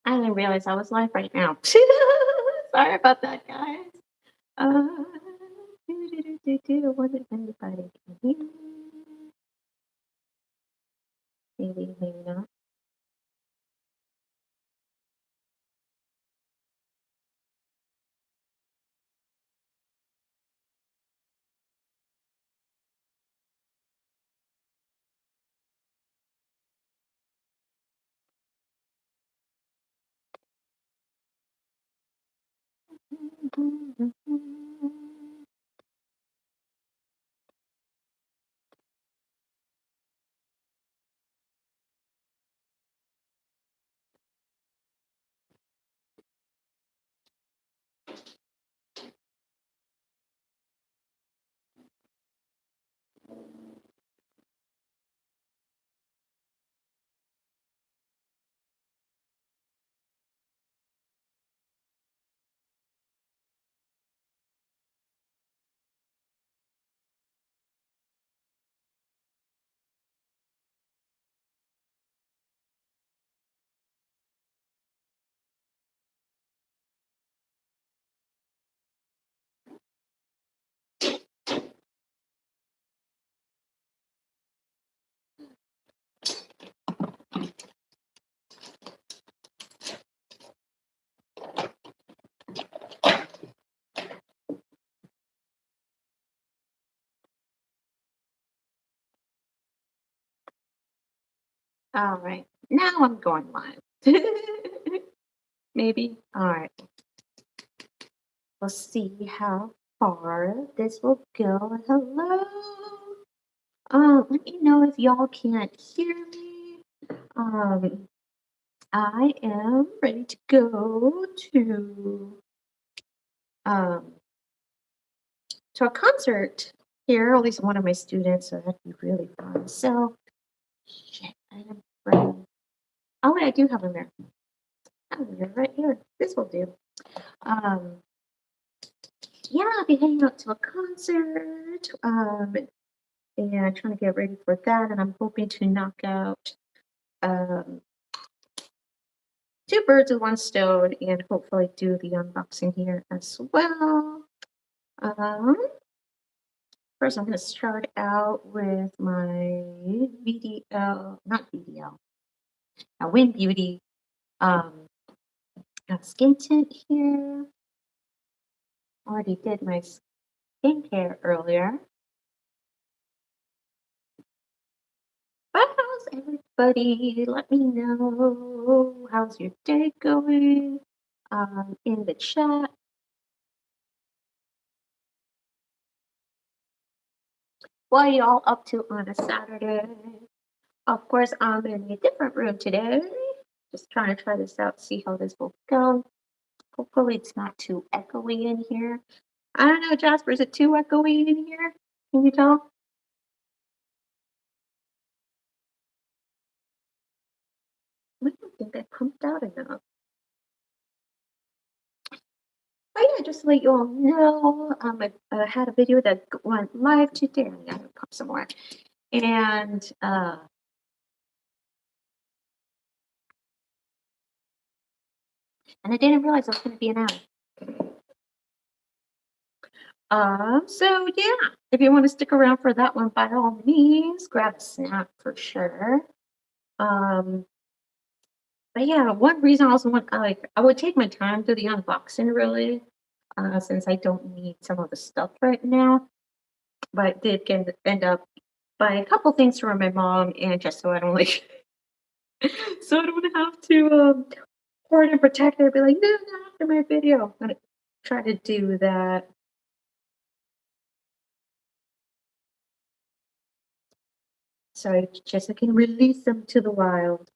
I didn't realize I was live right now. Sorry about that, guys. Uh, wonder if anybody can hear me. Maybe, maybe not. All right, now I'm going live. Maybe. All right, we'll see how far this will go. Hello. Let me know if y'all can't hear me. Um, I am ready to go um, to a concert here, at least one of my students, so that'd be really fun. So, shit, I am ready. Oh, wait, I do have a mirror. Oh, mirror right here. This will do. Um, yeah, I'll be heading out to a concert. And trying to get ready for that, and I'm hoping to knock out um two birds with one stone and hopefully do the unboxing here as well. Um, First, I'm going to start out with my VDL, not VDL, Win Beauty skin tint here. Already did my skincare earlier. But how's everybody? Let me know. How's your day going? In the chat. What are y'all up to on a Saturday? Of course, I'm in a different room today. Just trying to try this out, see how this will go. Hopefully it's not too echoey in here. I don't know, Jasper, is it too echoey in here? Can you tell? I don't think I pumped out enough. Oh yeah, just to let you all know, I had a video that went live today. I gotta pump some more. And I didn't realize it was gonna be an hour. So yeah, if you want to stick around for that one, by all means, grab a snack for sure. Um, but yeah, one reason I also want, like, I would take my time to the unboxing really, since I don't need some of the stuff right now. But I did end up buying a couple things for my mom, and just so I don't like, so I don't have to hoard and protect her. Be like, no, not after my video. I'm gonna try to do that. So I can release them to the wild.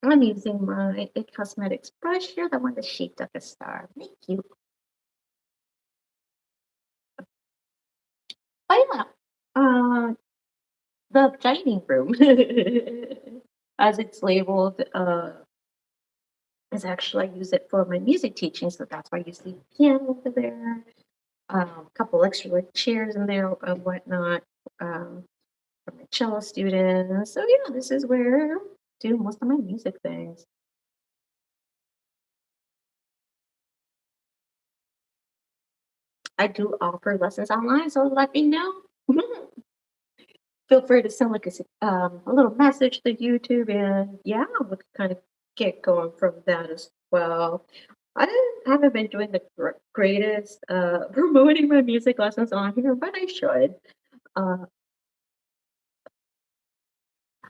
I'm using my It Cosmetics brush here, the one that's shaped like a star. Thank you. Oh yeah, the dining room, as it's labeled, is actually I use it for my music teaching, so that's why you see piano over there. A couple extra like chairs in there and whatnot. Um, for my cello students. So yeah, this is where I do most of my music things. I do offer lessons online, so let me know. Feel free to send like a little message to YouTube, and yeah, we can kind of get going from that as well. Haven't been doing the greatest promoting my music lessons on here, but I should. Uh,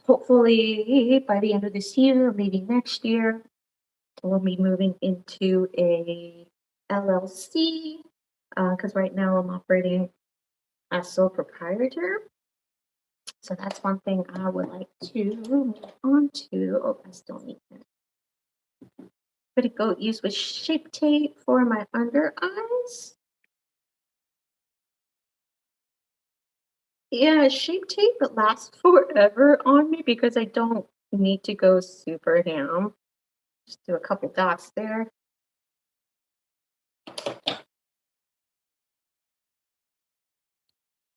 Hopefully by the end of this year, maybe next year, we'll be moving into a LLC because right now I'm operating as sole proprietor. So that's one thing I would like to move on to. Oh, I still need that. Gonna go use with shape tape for my under eyes. Yeah, shape tape lasts forever on me because I don't need to go super ham. Just do a couple dots there.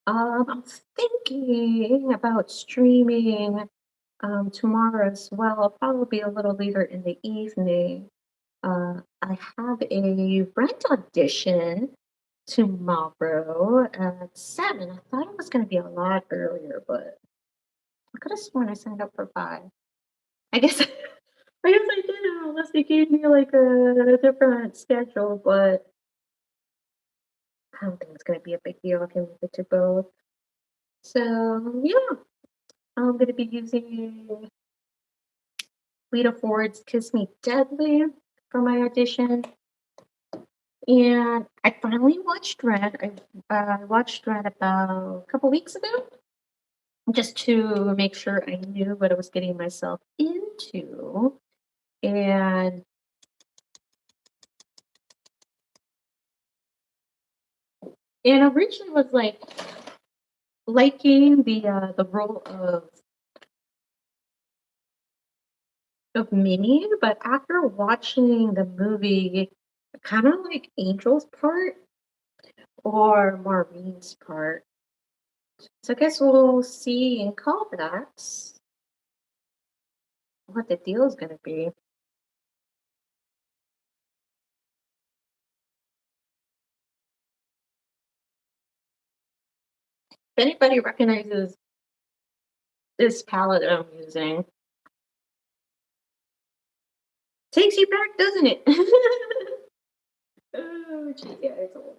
I'm thinking about streaming tomorrow as well, probably a little later in the evening. I have a rent audition tomorrow at 7. I thought it was going to be a lot earlier, but I could have sworn I signed up for 5. I guess I guess I did unless they gave me like a different schedule, but I don't think it's going to be a big deal. I can move it to both. So yeah, I'm going to be using Lita Ford's "Kiss Me Deadly" for my audition. And I finally watched Red. I watched Red about a couple weeks ago, just to make sure I knew what I was getting myself into. And originally was like liking the role of Minnie, but after watching the movie, kind of like Angel's part or Maureen's part. So I guess we'll see in callbacks what the deal is going to be. If anybody recognizes this palette that I'm using, takes you back, doesn't it? Oh, gee, yeah, it's old.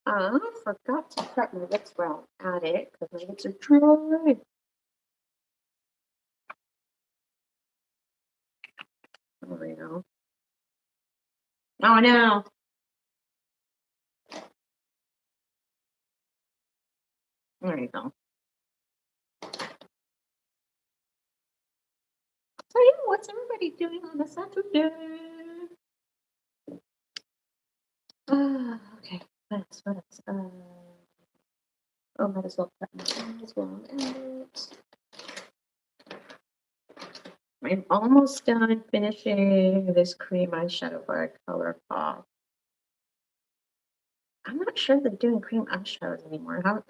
I forgot to prep my lips while I'm at it because my lips are dry. Oh, you know. Oh, no. There you go. So, yeah, what's everybody doing on a Saturday? Okay. What else? Oh, might as well prep my eyes while I'm at it. I'm almost done finishing this cream eyeshadow by ColourPop. I'm not sure they're doing cream eyeshadows anymore.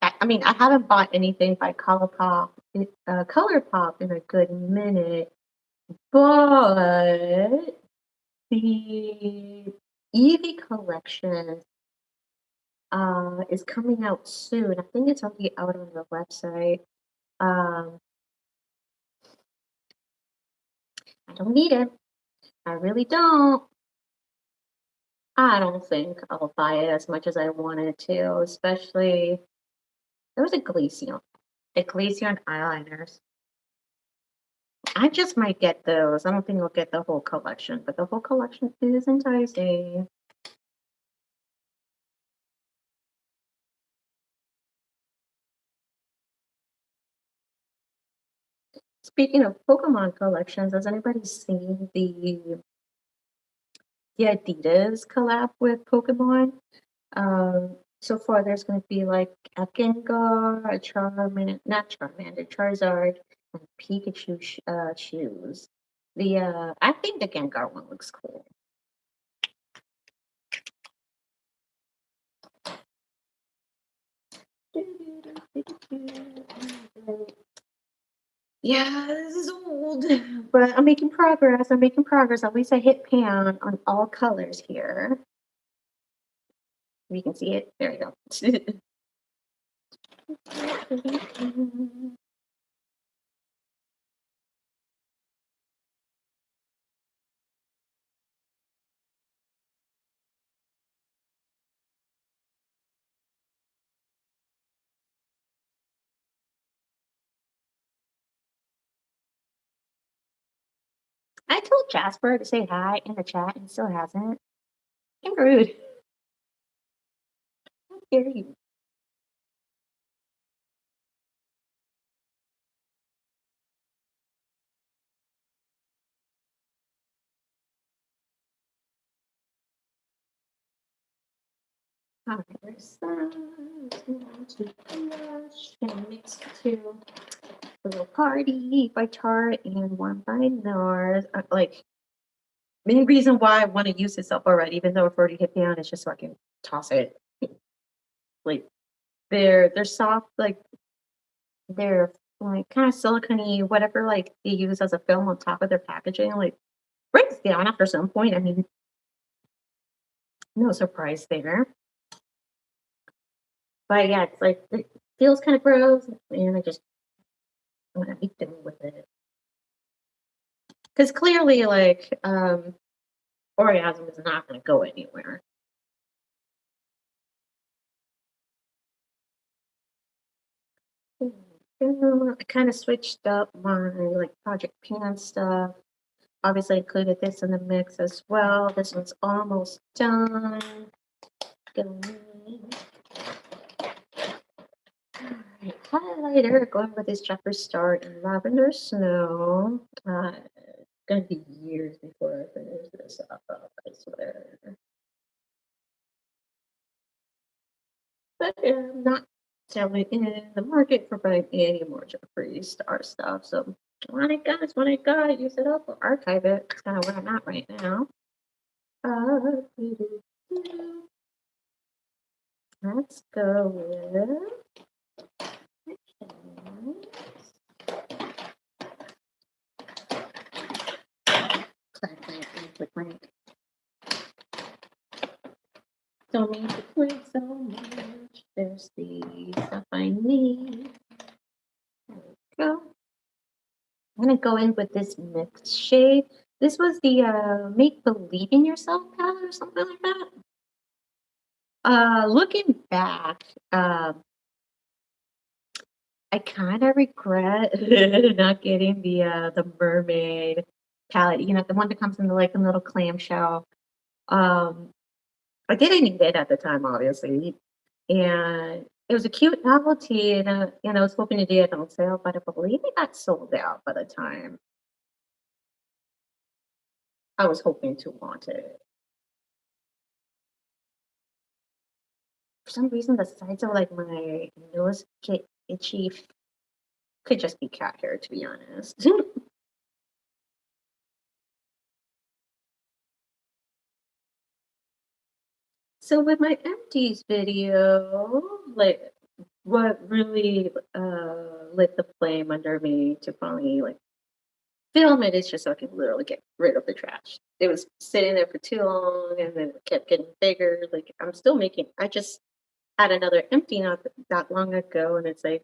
I mean, I haven't bought anything by ColourPop in a good minute, but the Evie collection is coming out soon. I think it's already out on the website. Um, I don't need it. I really don't. I don't think I'll buy it as much as I wanted to, especially there was a Glacier eyeliners. I just might get those. I don't think I'll get the whole collection, but the whole collection is enticing. Speaking of Pokemon collections, has anybody seen the Adidas collab with Pokemon? So far there's going to be like a Gengar, a Charmander, not Charmander, Charizard, and Pikachu shoes. I think the Gengar one looks cool. Yeah, this is old, but I'm making progress. I'm making progress. At least I hit pan on all colors here. You can see it. There we go. I told Jasper to say hi in the chat and still hasn't. I'm rude. How dare you? Okay, there's some. To blush. Gonna mix the two. A little party by Tarte and one by NARS. Like, main reason why I want to use this up already, even though I've already hit pan, is just so I can toss it. Like, they're soft, like they're like kind of silicone-y, whatever like they use as a film on top of their packaging, like breaks down after some point. I mean, no surprise there. But yeah, it's like it feels kind of gross, and I'm gonna be done with it. Because clearly, like, orgasm is not gonna go anywhere. I kind of switched up my like Project Pan stuff. Obviously, included this in the mix as well. This one's almost done. Alright, highlighter, going with this Jeffree Star in Lavender Snow. Gonna be years before I finish this up, I swear. But I'm not selling in the market for buying any more Jeffree Star stuff. So when I got, it's when I got, use it up or archive it. It's kind of where I'm at right now. Let's go with. Click rank. Don't need to click so much. There's the stuff I need. There we go. I'm gonna go in with this mixed shade. This was the Make Believe in Yourself palette or something like that. Looking back, I kind of regret not getting the mermaid palette. You know, the one that comes in the like a little clamshell. Um, I didn't need it at the time, obviously, and it was a cute novelty, and I was hoping to do it on sale, but I believe it got sold out by the time I was hoping to want it. For some reason, the sides of like my nose get itchy. Could just be cat hair, to be honest. So with my empties video, like what really lit the flame under me to finally like film it is just so I can literally get rid of the trash. It was sitting there for too long and then it kept getting bigger. Like I'm still making, I just had another empty not that long ago and it's like,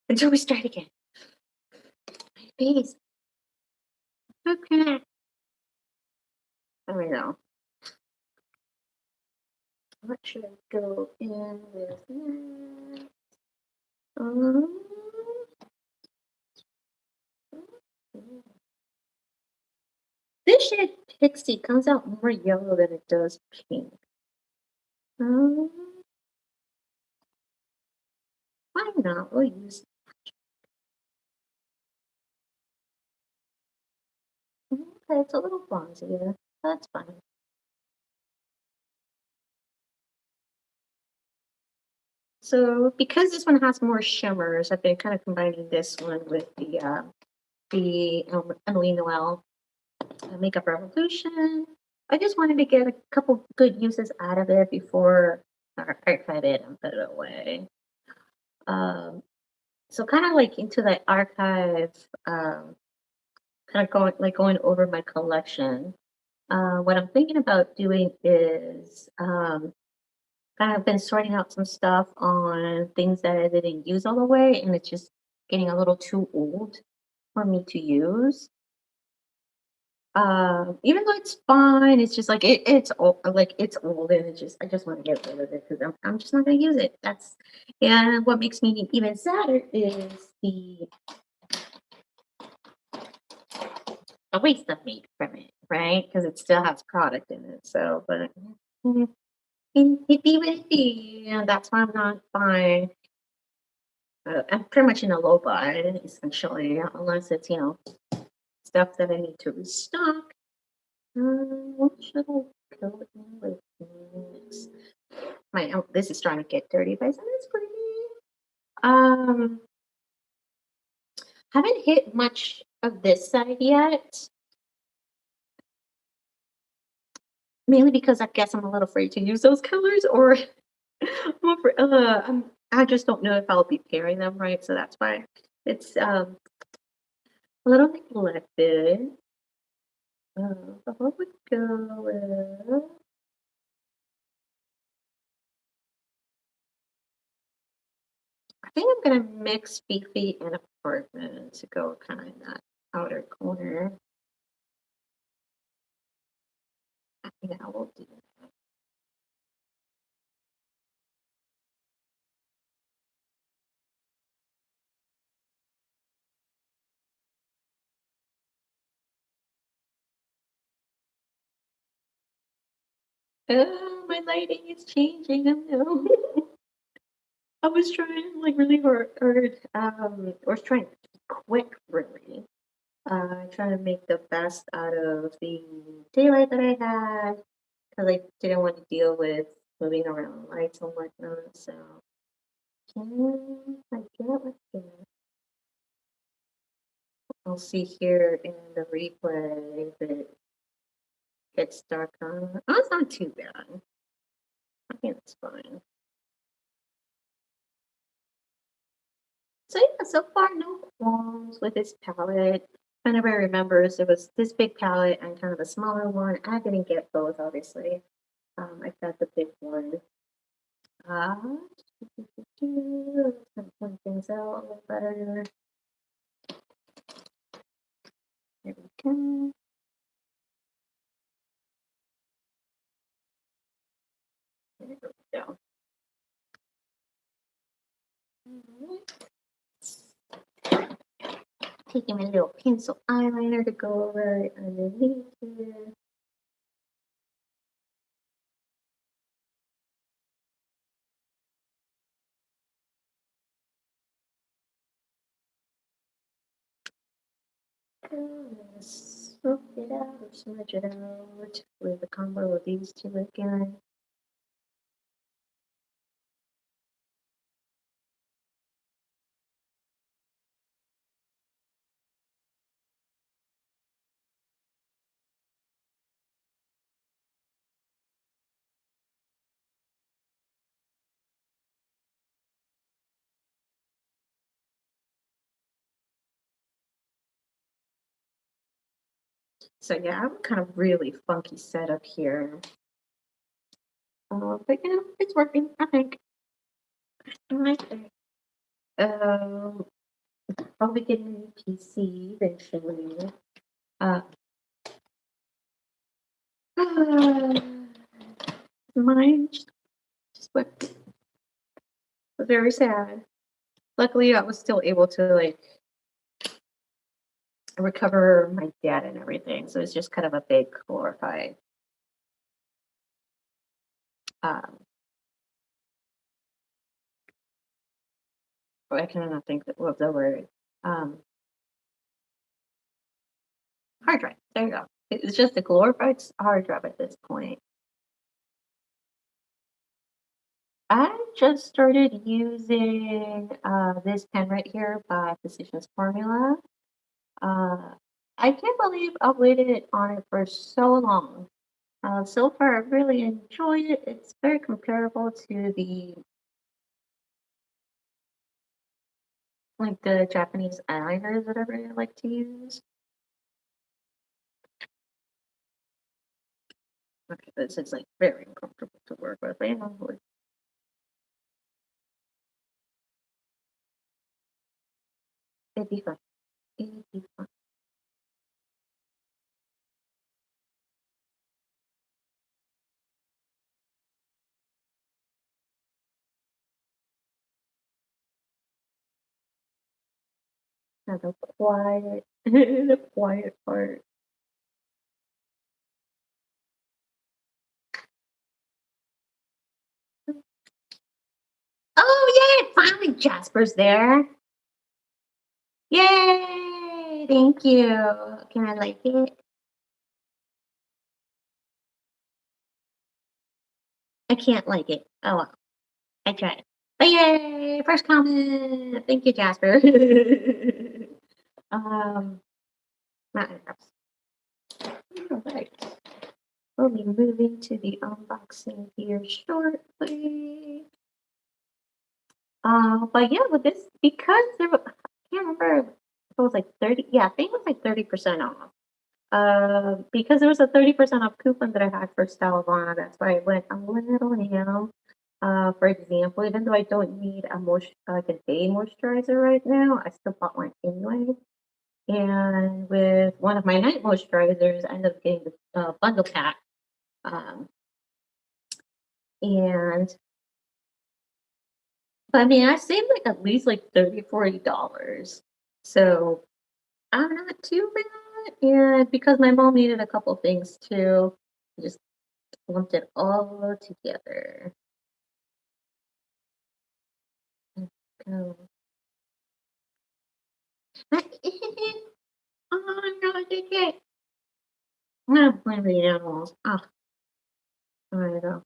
until we start again. My face. Okay. I don't know. What should I go in with next? This shade Pixie comes out more yellow than it does pink. Why not? We'll use. Okay, it's a little bronzier. That's fine. So because this one has more shimmers, I've been kind of combining this one with the Emily Noel Makeup Revolution. I just wanted to get a couple good uses out of it before I archive it and put it away. Um, so kind of like into the archive, kind of going over my collection. What I'm thinking about doing is kind of been sorting out some stuff on things that I didn't use all the way, and it's just getting a little too old for me to use. Even though it's fine, it's just like it's old, like it's old, and I just want to get rid of it because I'm just not gonna use it. That's and what makes me even sadder is the waste I've made from it, right? Because it still has product in it. So, but mm, it be what it be, and that's why I'm not buying. I'm pretty much in a low buy essentially, unless it's stuff that I need to restock. What should I go in with next? This is starting to get dirty, but it's pretty. Um, haven't hit much of this side yet, mainly because I guess I'm a little afraid to use those colors, or I just don't know if I'll be pairing them right, so that's why it's a little neglected. But what would go with? I think I'm gonna mix Fifi and apartment to go kind of in that outer corner. Yeah, we'll do that. Oh, my lighting is changing. I know. I was trying like really hard. I was trying quick, really. Trying to make the best out of the daylight that I had because I didn't want to deal with moving around lights and whatnot. So, I get what I'll see here in the replay if it gets dark on. Oh, it's not too bad. I think it's fine. So yeah, so far no qualms with this palette. If anybody remembers, there was this big palette and kind of a smaller one. I didn't get both, obviously. I got the big one. Uh, let's point things out a little better. There we go. There we go. Taking my little pencil eyeliner to go over it underneath here. Smoke it out or smudge it out with a combo of these two again. So yeah, I have a kind of really funky setup here. But it's working, I think. I think. Um, Probably getting a new PC eventually. Uh, mine just went very sad. Luckily, I was still able to like recover my dad and everything. So it's just kind of a big glorified um I cannot think of the word. Um Hard drive. There you go. It's just a glorified hard drive at this point. I just started using this pen right here by Physicians Formula. Uh, I can't believe I've waited on it for so long. So far, I really enjoyed it. It's very comparable to the like the Japanese eyeliners that I really like to use. Okay, this is like very uncomfortable to work with. I know, like, it'd be fun. It'd be fun. Now the quiet, the quiet part. Oh, yay! Finally, Jasper's there. Yay! Thank you. Can I like it? I can't like it. Oh well, I tried. But yay! First comment. Thank you, Jasper. um, not all right. We'll be moving to the unboxing here shortly. But yeah, with this, because there was, I can't remember if it was like 30, yeah, I think it was like 30% off. Because there was a 30% off coupon that I had for Stylevana, that's why I went a little ham. For example, even though I don't need like a day moisturizer right now, I still bought one anyway. And with one of my night moisturizers, I ended up getting the bundle pack. Um, and but I mean, I saved like at least like $30, $40. So I'm not too bad. And because my mom needed a couple things too, I just lumped it all together. Go. Oh no, I did it. I'm gonna blame the animals. Oh, there we go.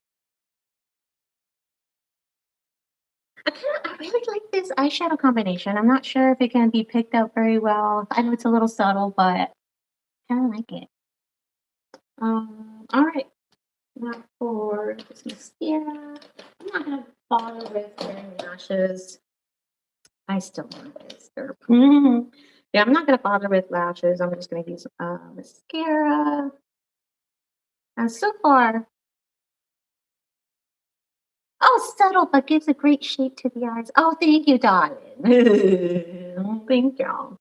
I really like this eyeshadow combination. I'm not sure if it can be picked up very well. I know it's a little subtle, but I kind of like it. All right. Now for this mascara, I'm not gonna bother with wearing lashes. I still want this. Yeah, I'm not gonna bother with lashes. I'm just gonna use mascara. And so far, oh, subtle, but gives a great shape to the eyes. Oh, thank you, darling. Thank you.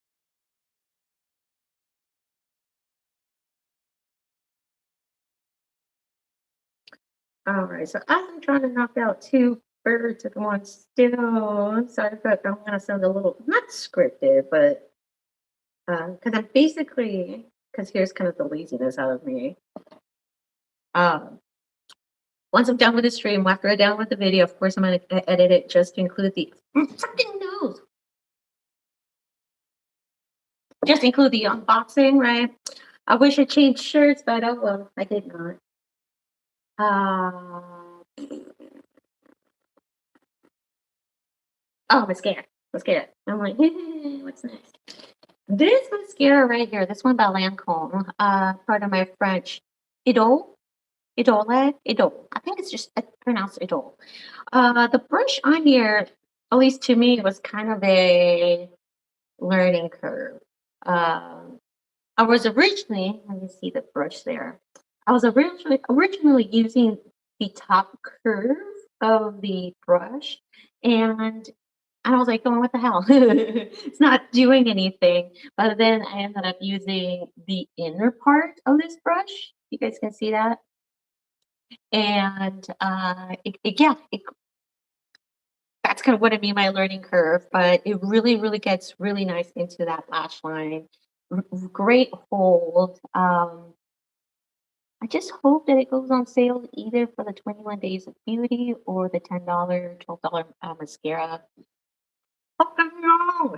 All right, so as I'm trying to knock out two birds with one stone, so I thought I'm gonna sound a little not scripted, but because I'm basically because here's kind of the laziness out of me. Um, Once I'm done with the stream, after I'm done with the video, of course I'm gonna edit it just to include the fucking nose, just include the unboxing, right? I wish I changed shirts, but oh well, I did not. Uh, oh, mascara, mascara. I'm like, what's next? This mascara right here, this one by Lancome, part of my French, Idole, Idole. I think it's just pronounced Idole. The brush on here, at least to me, was kind of a learning curve. Um, I was originally, let me see the brush there. I was originally using the top curve of the brush, and I was like, "Oh, what the hell? It's not doing anything." But then I ended up using the inner part of this brush. You guys can see that, and yeah, that's kind of what I mean by learning curve. But it really, really gets really nice into that lash line. Great hold. I just hope that it goes on sale either for the 21 Days of Beauty or the $10, $12 mascara. Fucking no!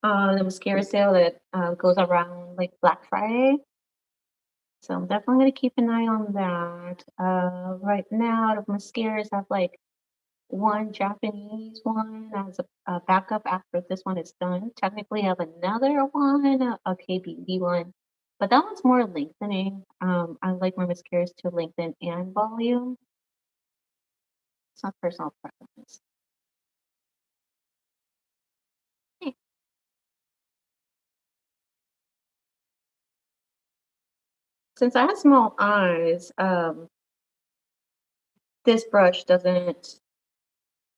The mascara sale that goes around like Black Friday. So I'm definitely gonna keep an eye on that. Right now, the mascaras have like one Japanese one as a backup after this one is done. Technically, I have another one, a KBB one, but that one's more lengthening. I like my mascaras to lengthen and volume. It's not personal preference. since I have small eyes, this brush doesn't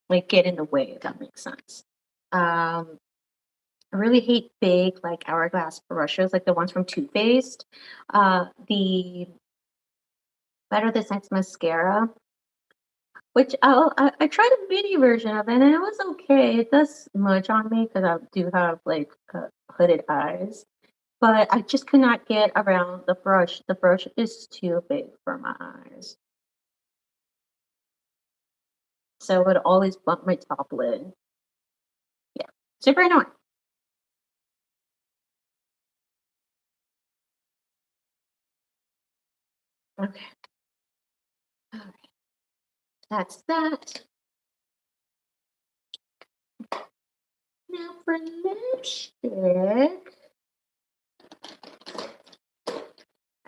like get in the way, if that makes sense. Um, I really hate big like hourglass brushes, like the ones from Too Faced. The Better This Next mascara, which I tried a mini version of it, and it was okay. It does smudge on me because I do have like hooded eyes, but I just could not get around the brush. The brush is too big for my eyes, so it would always bump my top lid. Yeah, super annoying. Okay, all right, that's that. Now for lipstick,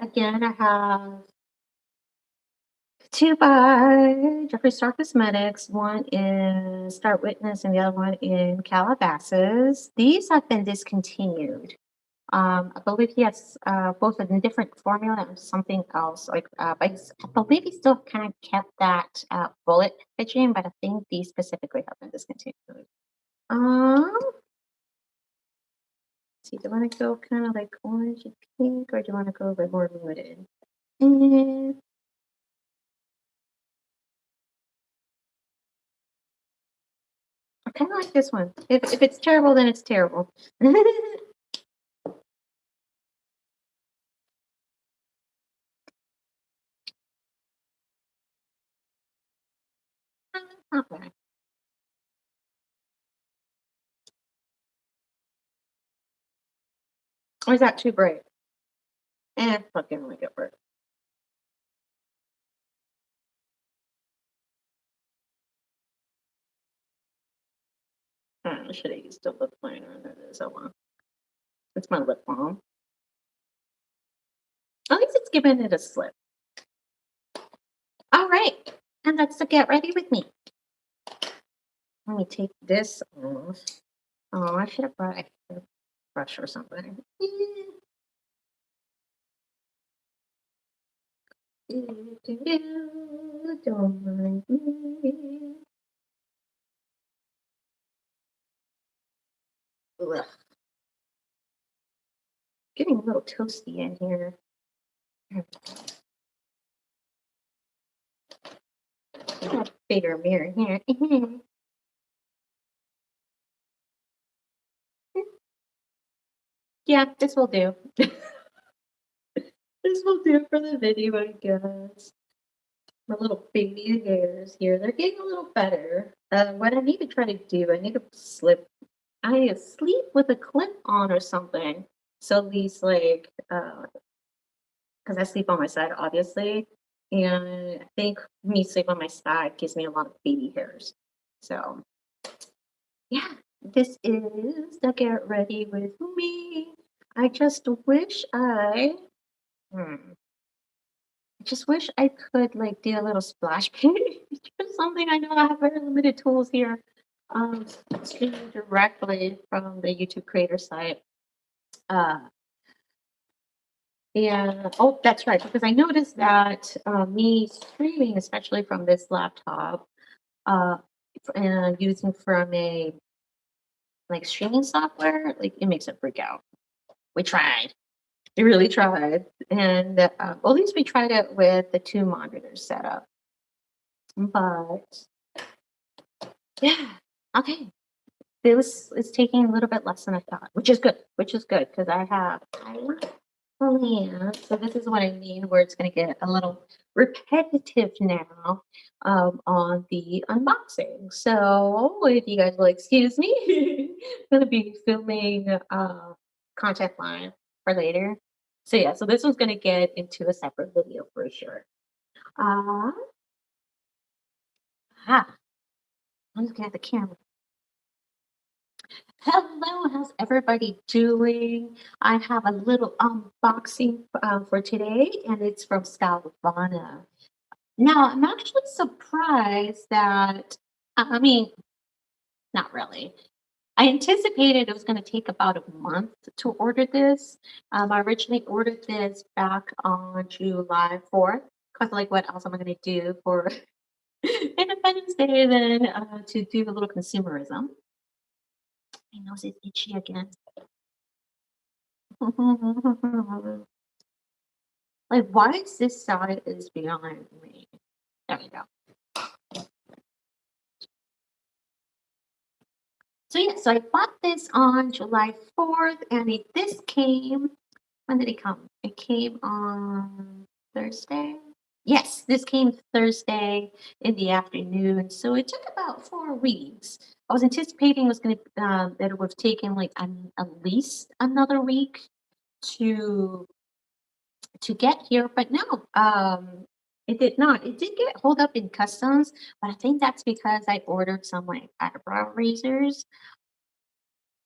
again, I have two by Jeffree Star Cosmetics. One is Start Witness and the other one in Calabasas. These have been discontinued. I believe he has both a different formula and something else. But I believe he still kind of kept that bullet packaging, but I think these specifically have been discontinued. See, do you want to go kind of like orange and pink, or do you want to go like more muted? Mm, I kind of like this one. If it's terrible, then it's terrible. Not bad. Or is that too bright? Fucking like it work. I should have used a lip liner under this. Oh well. It's my lip balm. At least it's giving it a slip. All right. And that's to get ready with me. Let me take this off. Oh, I should have brought a brush or something. Don't mind me. Ugh. Getting a little toasty in here. Got a bigger mirror here. Yeah, this will do. This will do for the video, I guess. My little baby hairs here, they're getting a little better. What I need to try to do, I need to I need to sleep with a clip on or something. So at least like, because I sleep on my side, obviously, and I think me sleep on my side gives me a lot of baby hairs. So yeah, this is the Get Ready With Me. I just wish hmm, I just wish I could like do a little splash page or something. I know I have very limited tools here. Streaming directly from the YouTube creator site. Uh, and oh, that's right, because I noticed that me streaming, especially from this laptop, uh, and using from a like streaming software, like it makes it freak out. We tried. We really tried. And at least we tried it with the two monitors set up. But yeah, okay. This is taking a little bit less than I thought, which is good because I want plans. So this is what I mean, where it's going to get a little repetitive now on the unboxing. So if you guys will excuse me, I'm going to be filming content line for later. So yeah, so this one's going to get into a separate video for sure. Uh, I'm looking at the camera. Hello, how's everybody doing? I have a little unboxing for today, and it's from Stylevana. Now, I'm actually surprised that, I mean, not really. I anticipated it was going to take about a month to order this. I originally ordered this back on July 4th because, like, what else am I going to do for Independence Day than to do a little consumerism? My nose is itchy again. Like, why is this side is beyond me? There we go. So yeah, so I bought this on July 4th, and this came. When did it come? It came on Thursday. Yes, this came Thursday in the afternoon. So it took about 4 weeks. I was anticipating it was going to that it would have taken like at least another week to get here, but no, it did not. It did get hold up in customs, but I think that's because I ordered some like eyebrow razors,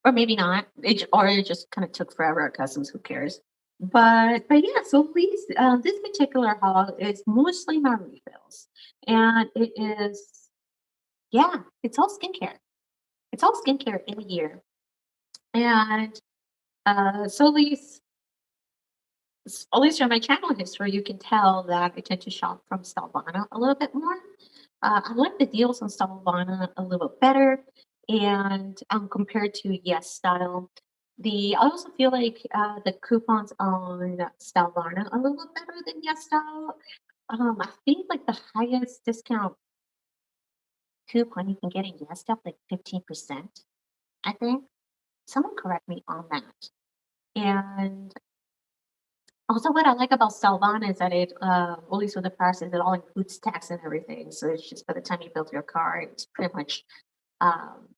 or maybe not. Or it just kind of took forever at customs. Who cares? But yeah. So please, this particular haul is mostly my refills, and it is yeah, it's all skincare. It's all skincare in a year, and so these at least from my channel history, you can tell that I tend to shop from Stylevana a little bit more. I like the deals on Stylevana a little better, and compared to Yes Style, I also feel like the coupons on Stylevana are a little better than Yes Style. I think like the highest discount coupon you can get in Yes Style like 15%. I think someone correct me on that. And also, what I like about Stylevana is that at least with the prices, it all includes tax and everything. So it's just by the time you build your car, it's pretty much, um,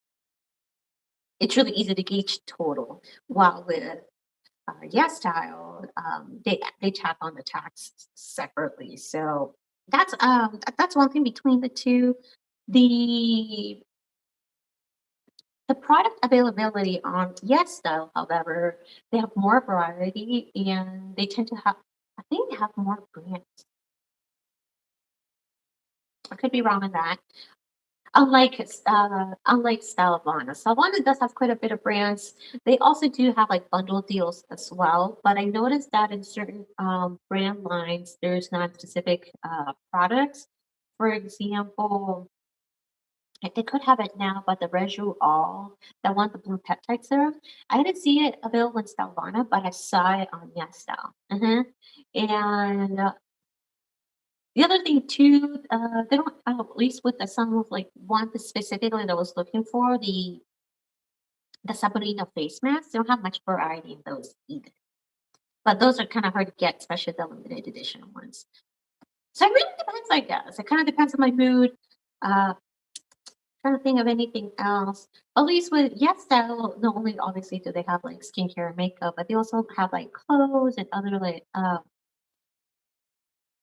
it's really easy to gauge total. While with Yes Style, they tap on the tax separately. So that's one thing between the two. The the product availability on Yes Style, however, they have more variety and they tend to have. I think they have more brands. I could be wrong on that. Unlike Stylevana. Stylevana does have quite a bit of brands. They also do have like bundle deals as well. But I noticed that in certain brand lines, there's not specific products. For example, they could have it now, but the Reju All, that one, the blue peptide serum, I didn't see it available in Stylevana, but I saw it on YesStyle. And the other thing too, they don't at least with the some of like one specifically that I was looking for, the Sabrina face masks, they don't have much variety in those either. But those are kind of hard to get, especially the limited edition ones. So it really depends, I guess. It kind of depends on my mood. Trying to think of anything else. At least with Yes Style, not only obviously do they have like skincare and makeup, but they also have like clothes and other like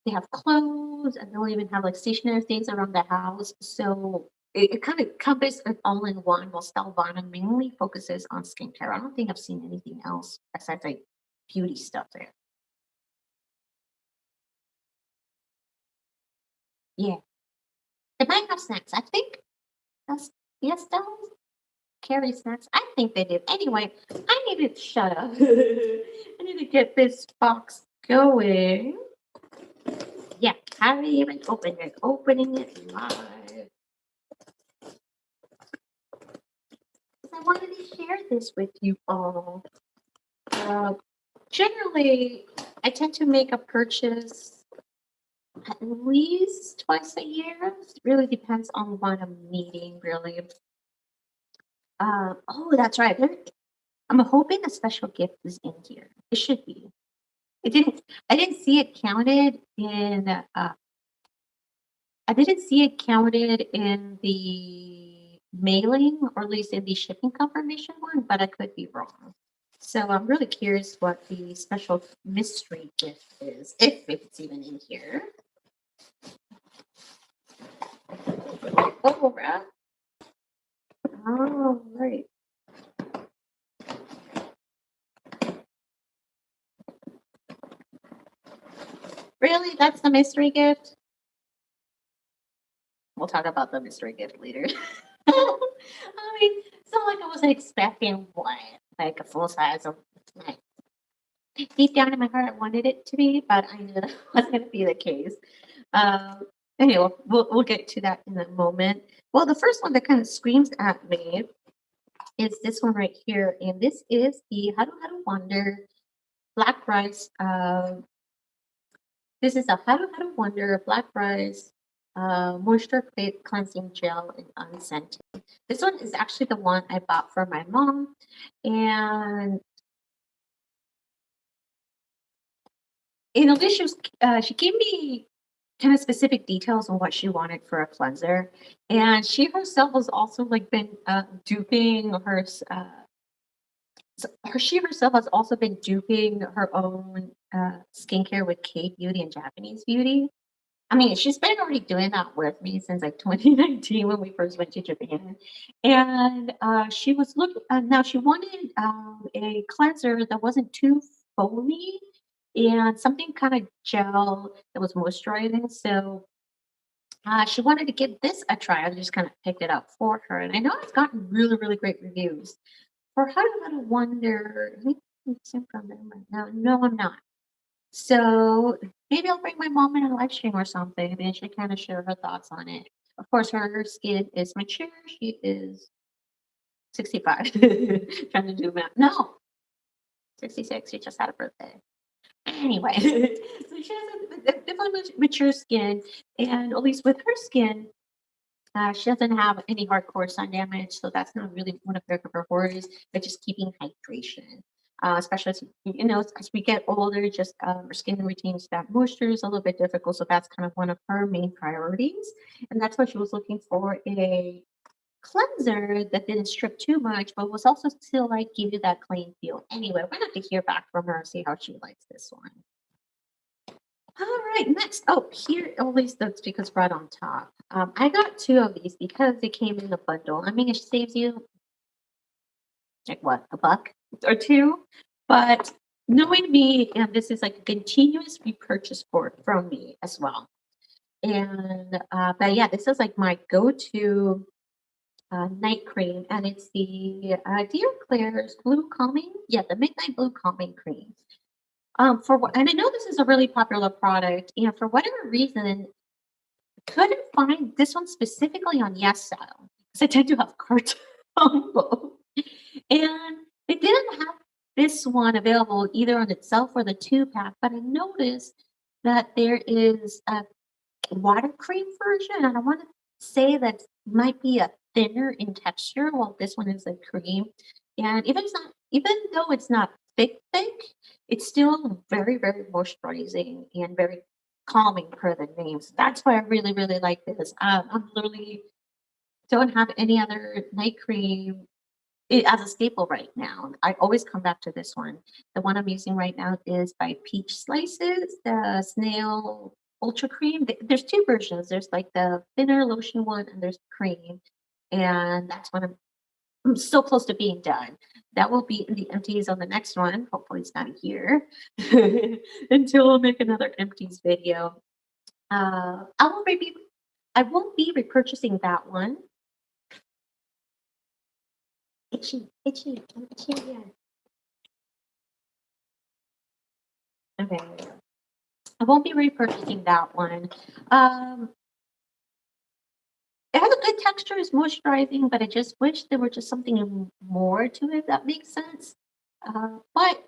they have clothes and they'll even have like stationary things around the house. So it kind of covers it all in one, while Stylevana mainly focuses on skincare. I don't think I've seen anything else besides like beauty stuff there. Yeah. They might have snacks. I think that's Yes Style carry snacks. I think they do. Anyway, I need to shut up. I need to get this box going. Yeah, haven't even opened it. Opening it live. I wanted to share this with you all. Uh, Generally, I tend to make a purchase at least twice a year. It really depends on what I'm needing, really. Oh, that's right. I'm hoping a special gift is in here. It should be. It didn't. I didn't see it counted in. I didn't see it counted in the mailing, or at least in the shipping confirmation one, but I could be wrong. So I'm really curious what the special mystery gift is, if it's even in here. Oh, right. Oh, right. Really? That's the mystery gift? We'll talk about the mystery gift later. I mean, so like I wasn't expecting what, like a full size of like deep down in my heart I wanted it to be, but I knew that wasn't gonna be the case. Um, anyway, we'll get to that in a moment. Well, the first one that kind of screams at me is this one right here, and this is the Haru Wonder Black Rice. This is a Haru Wonder Black Rice Moisture Cleansing Gel and Unscented. This one is actually the one I bought for my mom, and she gave me kind of specific details on what she wanted for a cleanser, and she herself has also like been duping her. She herself has also been duping her own skincare with K Beauty and Japanese Beauty. I mean, she's been already doing that with me since like 2019 when we first went to Japan. And she was looking, now she wanted a cleanser that wasn't too foamy and something kind of gel that was moisturizing. So she wanted to give this a try. I just kind of picked it up for her. And I know it's gotten really, really great reviews. For How to Wonder, I think I'm from them right now. No, I'm not. So maybe I'll bring my mom in a live stream or something and she kind of share her thoughts on it. Of course, her skin is mature. She is 65. Trying to do math. No, 66. She just had a birthday. Anyway, so she has a definitely mature skin, and at least with her skin, she doesn't have any hardcore sun damage, so that's not really one of her worries, but just keeping hydration. Especially as as we get older, just our skin retains that moisture is a little bit difficult. So that's kind of one of her main priorities, and that's why she was looking for a cleanser that didn't strip too much, but was also still like give you that clean feel. Anyway, we're gonna have to hear back from her and see how she likes this one. All right, next. Oh, here, at least that's because right on top. I got two of these because they came in a bundle. I mean, it saves you like what, a buck or two? But knowing me, and this is like a continuous repurchase from me as well. And but yeah, this is like my go-to night cream, and it's the Dear Claire's Blue Calming. Yeah, the Midnight Blue Calming Cream. And I know this is a really popular product, and for whatever reason, couldn't find this one specifically on Yes Style because I tend to have carts on both, and they didn't have this one available either on itself or the two pack. But I noticed that there is a water cream version, and I want to say that might be a thinner in texture, while this one is a cream. And even though it's not thick, it's still very, very moisturizing and very calming per the name. So that's why I really, really like this. I'm literally don't have any other night cream as a staple right now. I always come back to this one. The one I'm using right now is by Peach Slices, the Snail Ultra Cream. There's two versions. There's like the thinner lotion one, and there's cream. And that's when I'm so close to being done. That will be in the empties on the next one. Hopefully, it's not a year until I'll make another empties video. I won't be repurchasing that one. Itchy, yeah. Okay. I won't be repurchasing that one. Um, it has a good texture, it's moisturizing, but I just wish there were just something more to it, if that makes sense. But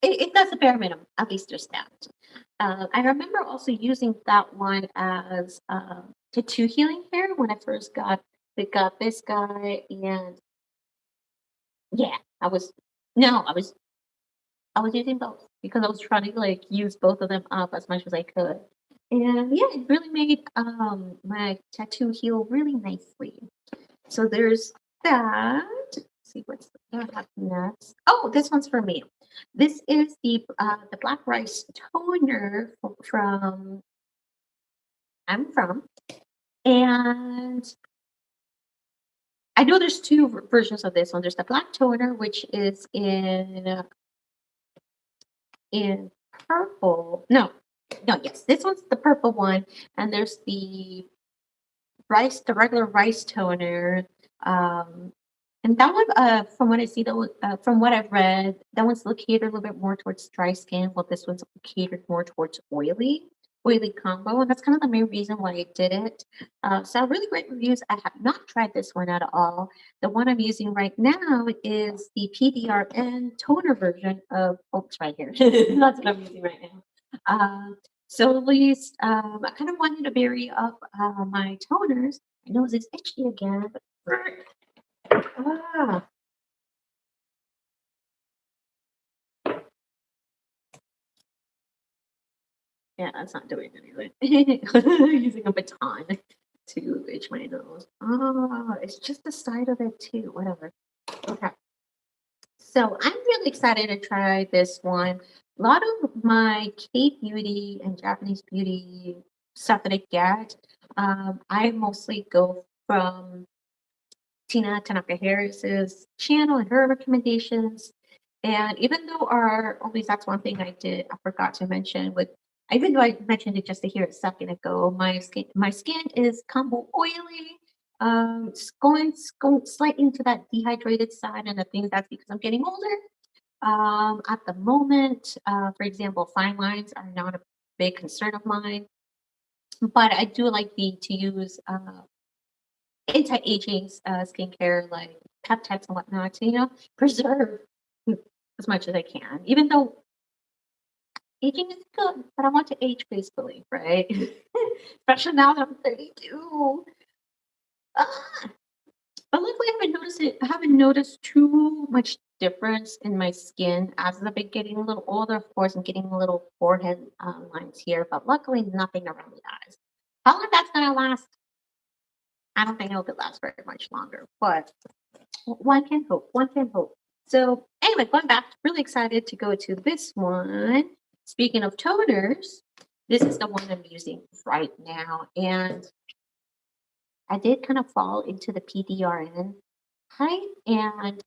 it does the bare minimum. At least there's that. I remember also using that one as tattoo healing hair when I first got this guy, and yeah, I was no, I was using both because I was trying to like use both of them up as much as I could. And yeah, it really made my tattoo heal really nicely. So there's that. Let's see what's next. Oh, this one's for me. This is the black rice toner from I'm from, and I know there's two versions of this one. There's the black toner, which is in purple. No, yes, this one's the purple one, and there's the regular rice toner, um, And that one, from what I see, from what I've read, that one's located a little bit more towards dry skin, while this one's catered more towards oily combo, and that's kind of the main reason why I did it. So really great reviews. I have not tried this one at all. The one I'm using right now is the PDRN toner version of. Oh, it's right here. That's what I'm using right now. So at least I kind of wanted to vary up my toners. My nose is itchy again, but ah, yeah, that's not doing anything. Using a baton to itch my nose. Oh, it's just the side of it too. Whatever. Okay. So I'm really excited to try this one. A lot of my K beauty and Japanese beauty stuff that I get, I mostly go from Tina Tanaka Harris's channel and her recommendations. And even though at least that's one thing I forgot to mention even though I mentioned it just a here a second ago, my skin is combo oily. It's going slightly into that dehydrated side, and I think that's because I'm getting older. At the moment, for example, fine lines are not a big concern of mine, but I do like to use anti-aging skincare like peptides and whatnot to, preserve as much as I can. Even though aging is good, but I want to age gracefully, right? Especially now that I'm 32. Ah, but luckily, I haven't noticed too much difference in my skin as I've been getting a little older. Of course, I'm getting little forehead lines here, but luckily, nothing around the eyes. How long that's gonna last? I don't think it will last very much longer, but one can hope. One can hope. So anyway, going back, really excited to go to this one. Speaking of toners, this is the one I'm using right now, and I did kind of fall into the PDRN type, and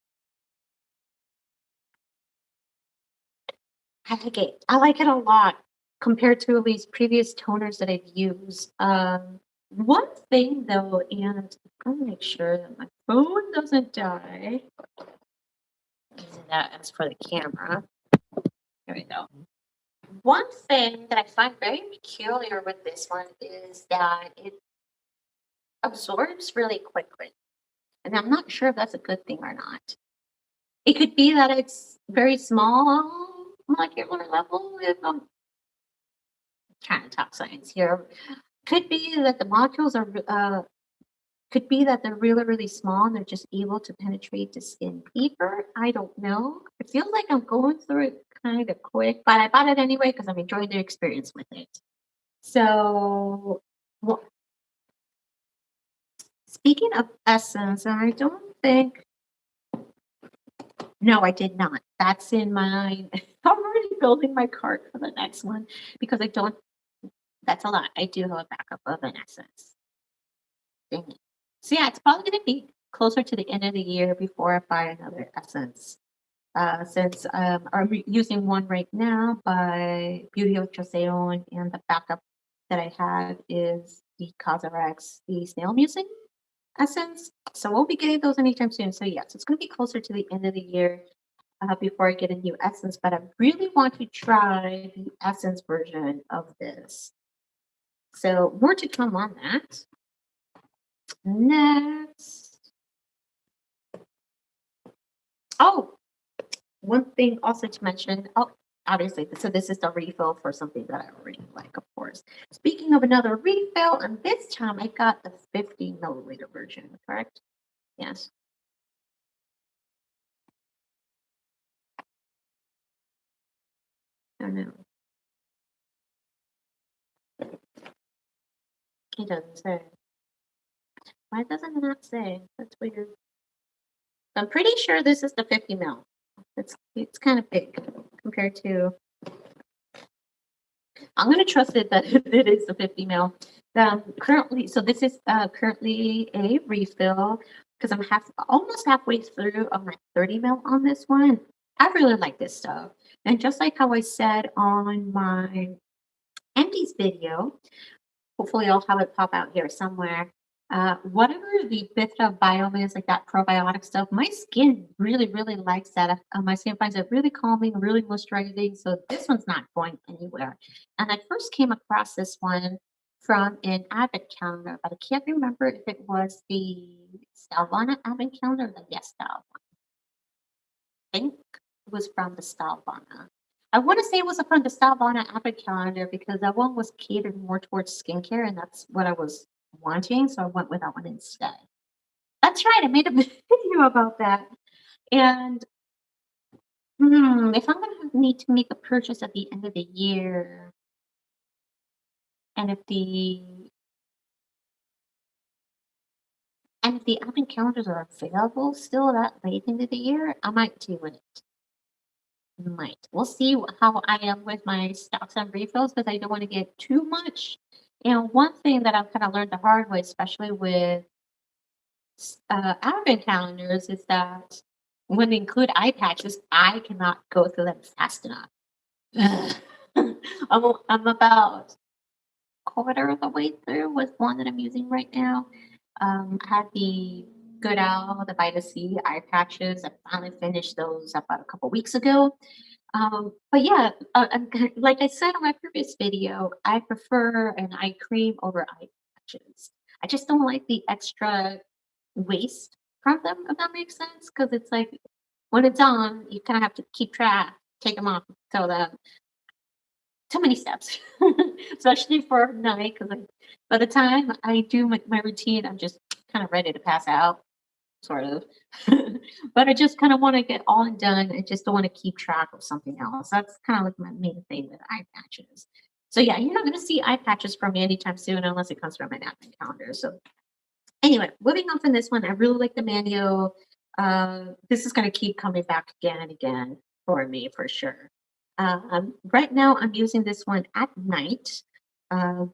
I like it. I like it a lot compared to at least previous toners that I've used. One thing though, and I'm gonna make sure that my phone doesn't die. Using that as for the camera. Here we go. One thing that I find very peculiar with this one is that it absorbs really quickly. And I'm not sure if that's a good thing or not. It could be that it's very small molecular level, if I'm trying to talk science here. Could be that the molecules are could be that they're really, really small and they're just able to penetrate the skin deeper. I don't know. It feels like I'm going through it kind of quick, but I bought it anyway because I'm enjoying the experience with it. So, well, speaking of essence, I don't think, no, I did not. That's in my, I'm already building my cart for the next one because I don't, that's a lot. I do have a backup of an essence. Dang it. So yeah, it's probably going to be closer to the end of the year before I buy another essence. Since I'm using one right now by Beauty of Joseon, and the backup that I have is the Cosrx, the snail music essence. So we'll be getting those anytime soon. So yes, it's going to be closer to the end of the year before I get a new essence. But I really want to try the essence version of this. So more to come on that. Next. Oh, one thing also to mention, oh, obviously, so this is the refill for something that I already like, of course. Speaking of another refill, and this time I got the 50 milliliter version, correct? Yes. I don't know. It doesn't say. Why doesn't it not say? That's weird. I'm pretty sure this is the 50 mil. It's kind of big compared to. I'm going to trust it that it is the 50 mil. Currently, so this is currently a refill because I'm almost halfway through of my 30 mil on this one. I really like this stuff. And just like how I said on my empties video, hopefully I'll have it pop out here somewhere. Whatever the Bithra biome is, like that probiotic stuff, my skin really likes that. My skin finds it really calming, really moisturizing. So this one's not going anywhere. And I first came across this one from an advent calendar, but I can't remember if it was the Stylevana advent calendar or the Yes Style. I think it was from the Stylevana. I want to say it was from the Stylevana advent calendar because that one was catered more towards skincare, and that's what I was wanting. So I went with that one instead. That's right. I made a video about that. And if I'm gonna need to make a purchase at the end of the year, and if the advent calendars are available still that late into the year, I might do it. Might. We'll see how I am with my stocks and refills because I don't want to get too much. And one thing that I've kind of learned the hard way, especially with advent calendars, is that when they include eye patches, I cannot go through them fast enough. I'm about quarter of the way through with one that I'm using right now. I had the Good Owl, the Vita C eye patches. I finally finished those about a couple weeks ago. But yeah, like I said on my previous video, I prefer an eye cream over eye patches. I just don't like the extra waste from them, if that makes sense. Because it's like when it's on, you kind of have to keep track, take them off, throw them. Too many steps, especially for night. Because by the time I do my routine, I'm just kind of ready to pass out, sort of. But I just kind of want to get all done. I just don't want to keep track of something else. That's kind of like my main thing with eye patches. So yeah, you're not going to see eye patches from me anytime soon unless it comes from my napkin calendar. So anyway, moving on from this one, I really like the manual. This is going to keep coming back again and again for me for sure. Right now, I'm using this one at night, uh,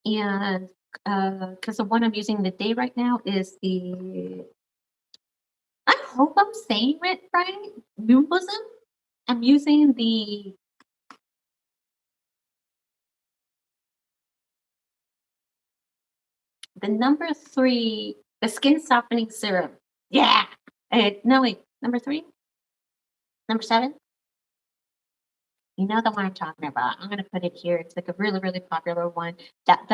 and because the one I'm using the day right now is the. I hope I'm saying it right. Nooblism. I'm using the number 3, the skin softening serum. Yeah. No wait, number 3, number 7. You know the one I'm talking about. I'm gonna put it here. It's like a really popular one. That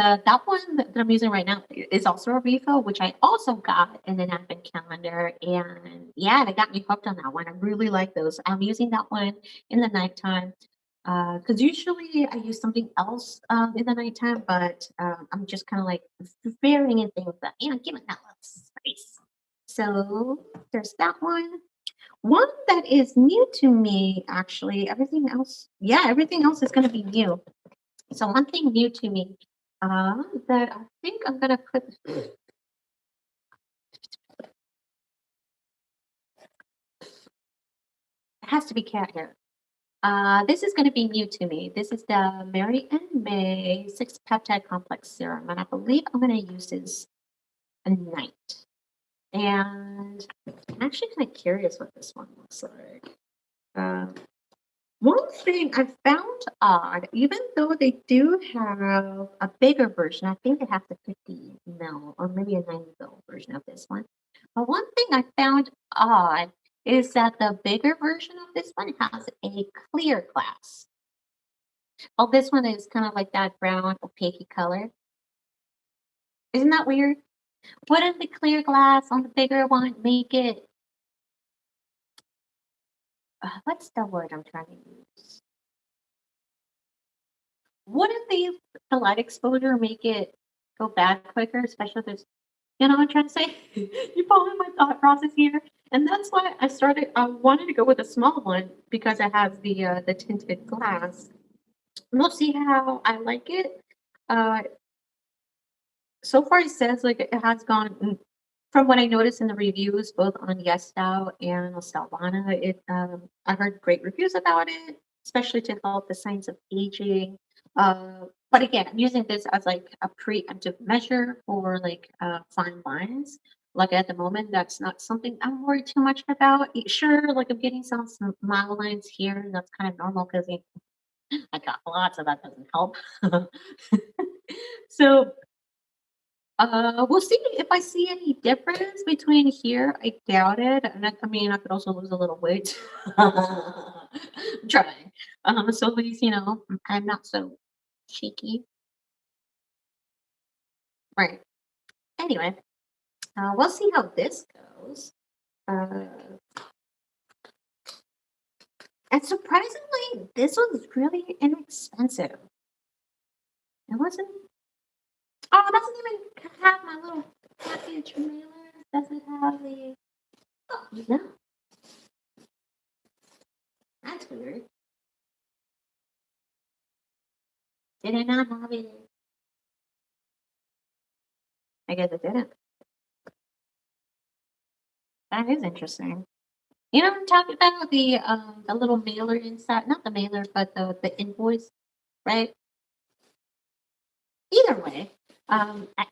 one that I'm using right now is also a refill, which I also got in an advent calendar. And yeah, they got me hooked on that one. I really like those. I'm using that one in the nighttime. Because usually I use something else in the nighttime, but I'm just kind of like varying things that, give it that little space. So there's that one. One that is new to me, actually, everything else is going to be new. So one thing new to me that I think I'm going to put, it has to be cat hair. This is going to be new to me. This is the Mary and May 6 peptide complex serum, and I believe I'm going to use this at night. And I'm actually kind of curious what this one looks like. One thing I found odd, even though they do have a bigger version, I think they have the 50 ml or maybe a 90 ml version of this one. But one thing I found odd is that the bigger version of this one has a clear glass. Well, this one is kind of like that brown opaque color. Isn't that weird? Wouldn't the clear glass on the bigger one make it? What's the word I'm trying to use? Wouldn't the light exposure make it go bad quicker, especially if there's, what I'm trying to say? You follow my thought process here? And that's why I wanted to go with a small one because it has the tinted glass. We'll see how I like it. Uh, so far it says like it has gone, from what I noticed in the reviews, both on YesStyle and Stylevana, I heard great reviews about it, especially to help the signs of aging. But again, I'm using this as like a preemptive measure for like fine lines. Like at the moment, that's not something I'm worried too much about. Sure, like I'm getting some mild lines here, and that's kind of normal because I got lots, so that doesn't help. So We'll see if I see any difference between here. I doubt it. And I mean, I could also lose a little weight. I'm trying. So at least, I'm not so cheeky. Right. Anyway, we'll see how this goes. Uh, and surprisingly, this was really inexpensive. It wasn't. Oh, it doesn't even have my little package mailer. Does it have the? Oh, no. That's weird. Did it not have it? I guess it didn't. That is interesting. You know what I'm talking about? The little mailer inside, not the mailer, but the invoice, right? Either way,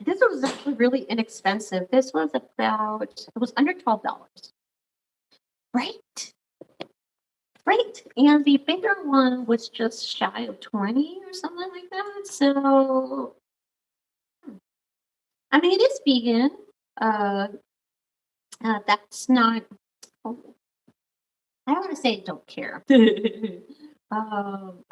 this was actually really inexpensive. This was it was under $12. Right? Right. And the bigger one was just shy of 20 or something like that. So, I mean, it is vegan. Uh, that's not, oh, I don't want to say I don't care. um,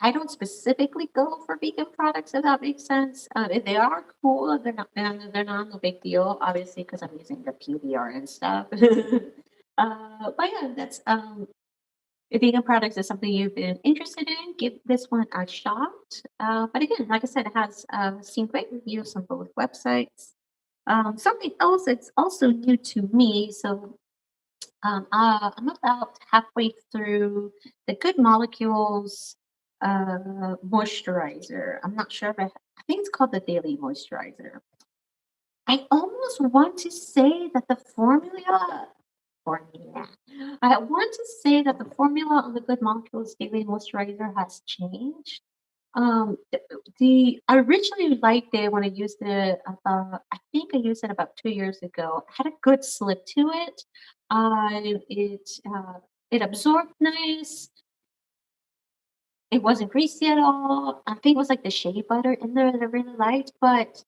I don't specifically go for vegan products, if that makes sense. If they are cool, they're not no big deal, obviously, because I'm using the PBR and stuff. But yeah, that's if vegan products is something you've been interested in, give this one a shot. But again, like I said, it has seen great reviews on both websites. Something else that's also new to me, so I'm about halfway through the Good Molecules moisturizer. I'm not sure if I think it's called the Daily Moisturizer. I almost want to say that the formula. I want to say that the formula on the Good Molecules Daily Moisturizer has changed. I originally liked it when I used it. I think I used it about 2 years ago. It had a good slip to it. It absorbed nice. It wasn't greasy at all. I think it was like the shea butter in there that I really liked, but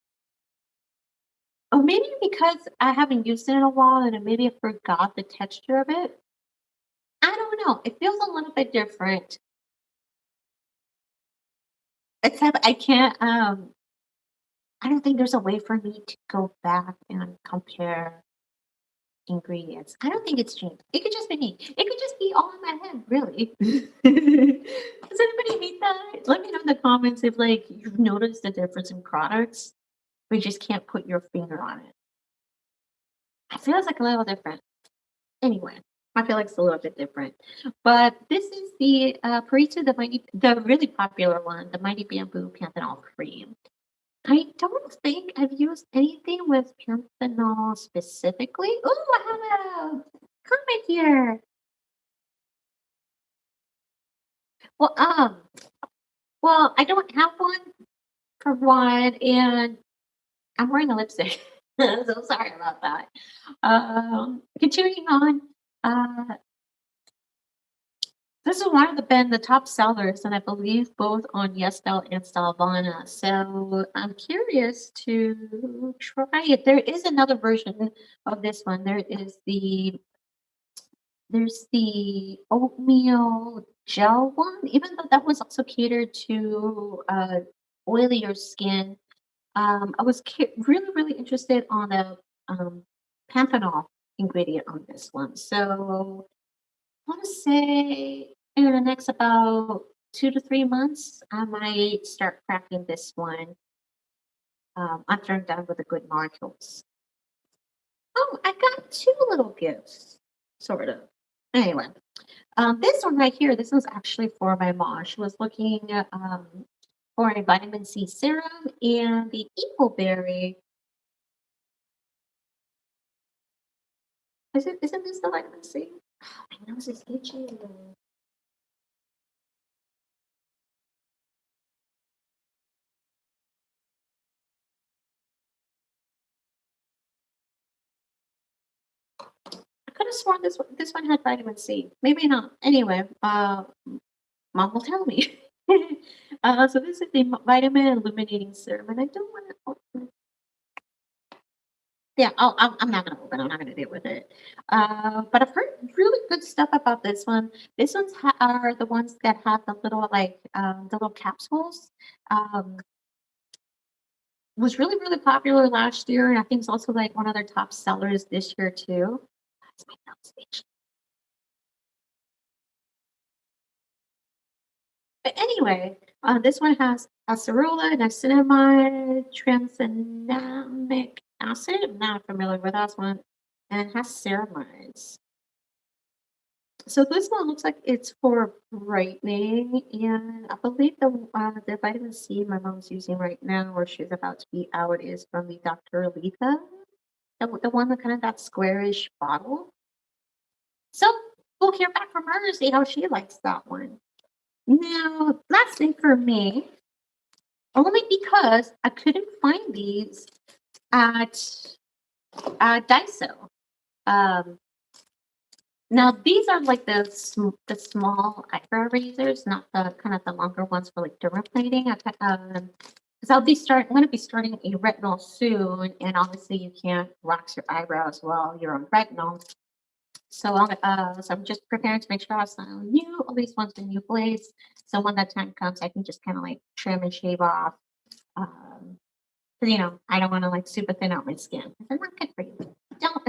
oh, maybe because I haven't used it in a while and maybe I forgot the texture of it. I don't know. It feels a little bit different. Except I can't. I don't think there's a way for me to go back and compare ingredients. I don't think it's changed. It could just be me. It could just be all in my head, really. Does anybody hate that? Let me know in the comments if like you've noticed the difference in products, but you just can't put your finger on it. I feel it's like a little different. Anyway, I feel like it's a little bit different. But this is the Parita, the really popular one, the Mighty Bamboo Panthenol Cream. I don't think I've used anything with panthenol specifically. Oh, I have a comment here. Well, I don't have one for one, and I'm wearing a lipstick. So sorry about that. Continuing on, uh, this is one of been the top sellers, and I believe both on YesStyle and Stylevana. So I'm curious to try it. There is another version of this one. There's the oatmeal gel one, even though that was also catered to oilier skin. I was really, really interested on a panthenol ingredient on this one. So I want to say in the next about 2 to 3 months, I might start cracking this one after I'm done with the good molecules. Oh, I got two little gifts, sort of. Anyway, this one right here, this was actually for my mom. She was looking for a vitamin C serum and the Ecoberry. Isn't this the vitamin C? My nose is itchy. I could have sworn this one had vitamin C. Maybe not. Anyway, mom will tell me. So this is the vitamin illuminating serum, and I don't want to open. Yeah, I'm not gonna open. I'm not gonna deal with it. But I've heard really good stuff about this one. This ones are the ones that have the little like the little capsules. Um, was really really popular last year, and I think it's also like one of their top sellers this year too. That's my nose itch. But anyway, this one has acerola, niacinamide, tranexamic acid. I'm not familiar with that one, and it has ceramides. So this one looks like it's for brightening, and I believe the vitamin C my mom's using right now, or she's about to be out, is from the Dr. Letha, the one that kind of that squarish bottle. So we'll hear back from her to see how she likes that one. Now, last thing for me, only because I couldn't find these at Daiso. Um, Now these are like the small eyebrow razors, not the kind of the longer ones for like dermaplaning. Because I'm going to be starting a retinol soon, and obviously you can't wax your eyebrows while you're on retinol. So I'm just preparing to make sure I have some new, at least one's a new blades. So when that time comes, I can just kind of like trim and shave off. Um, 'Cause, I don't wanna, like, super thin out my skin. They're not good for you. Don't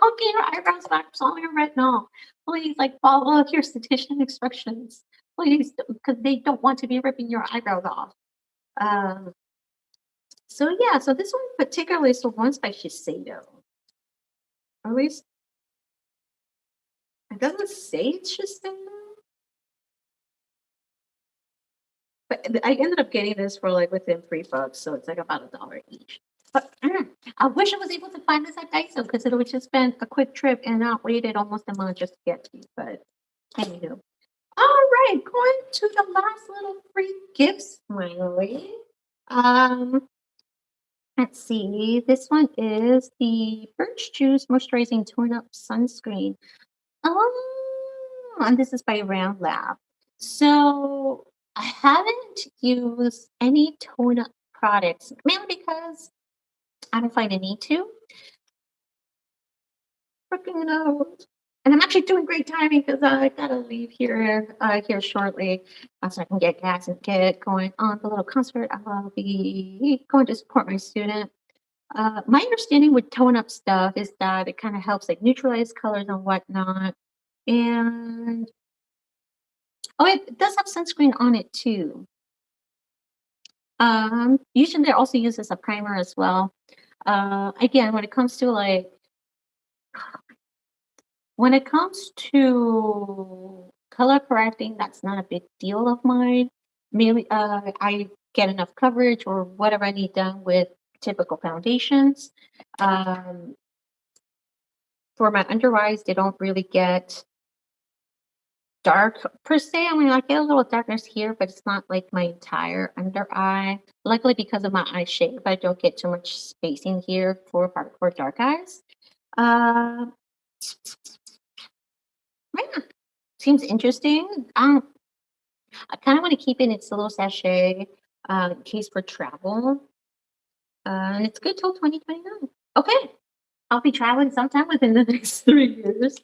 don't get your eyebrows waxed on your retinol. Please, like, follow your esthetician instructions. Please, because they don't want to be ripping your eyebrows off. Um, so, yeah, so this one particularly is the one's by Shiseido. Or at least it doesn't say it's Shiseido, but I ended up getting this for, like, within $3, so it's, like, about $1 each. But, I wish I was able to find this at Daiso because it would just been a quick trip and not waited almost a month just to get to, but anywho. All right, going to the last little free gifts, finally. Um, let's see. This one is the Birch Juice Moisturizing Tone Up Sunscreen. Oh, and this is by Round Lab. So I haven't used any tone up products, mainly because I don't find a need to. Freaking nose. And I'm actually doing great timing because I gotta leave here shortly, so I can get gas and get going on the little concert. I'll be going to support my student. My understanding with tone up stuff is that it kind of helps like neutralize colors and whatnot. And oh, it does have sunscreen on it too. Usually they also use as a primer as well. Again, when it comes to color correcting, that's not a big deal of mine. Mainly, I get enough coverage or whatever I need done with typical foundations. Um, for my under eyes, they don't really get dark per se. I mean, I get a little darkness here, but it's not like my entire under eye. Luckily, because of my eye shape, I don't get too much spacing here for dark eyes. Um, yeah, seems interesting. I kind of want to keep it in its little sachet in case for travel. And it's good till 2029. Okay, I'll be traveling sometime within the next 3 years.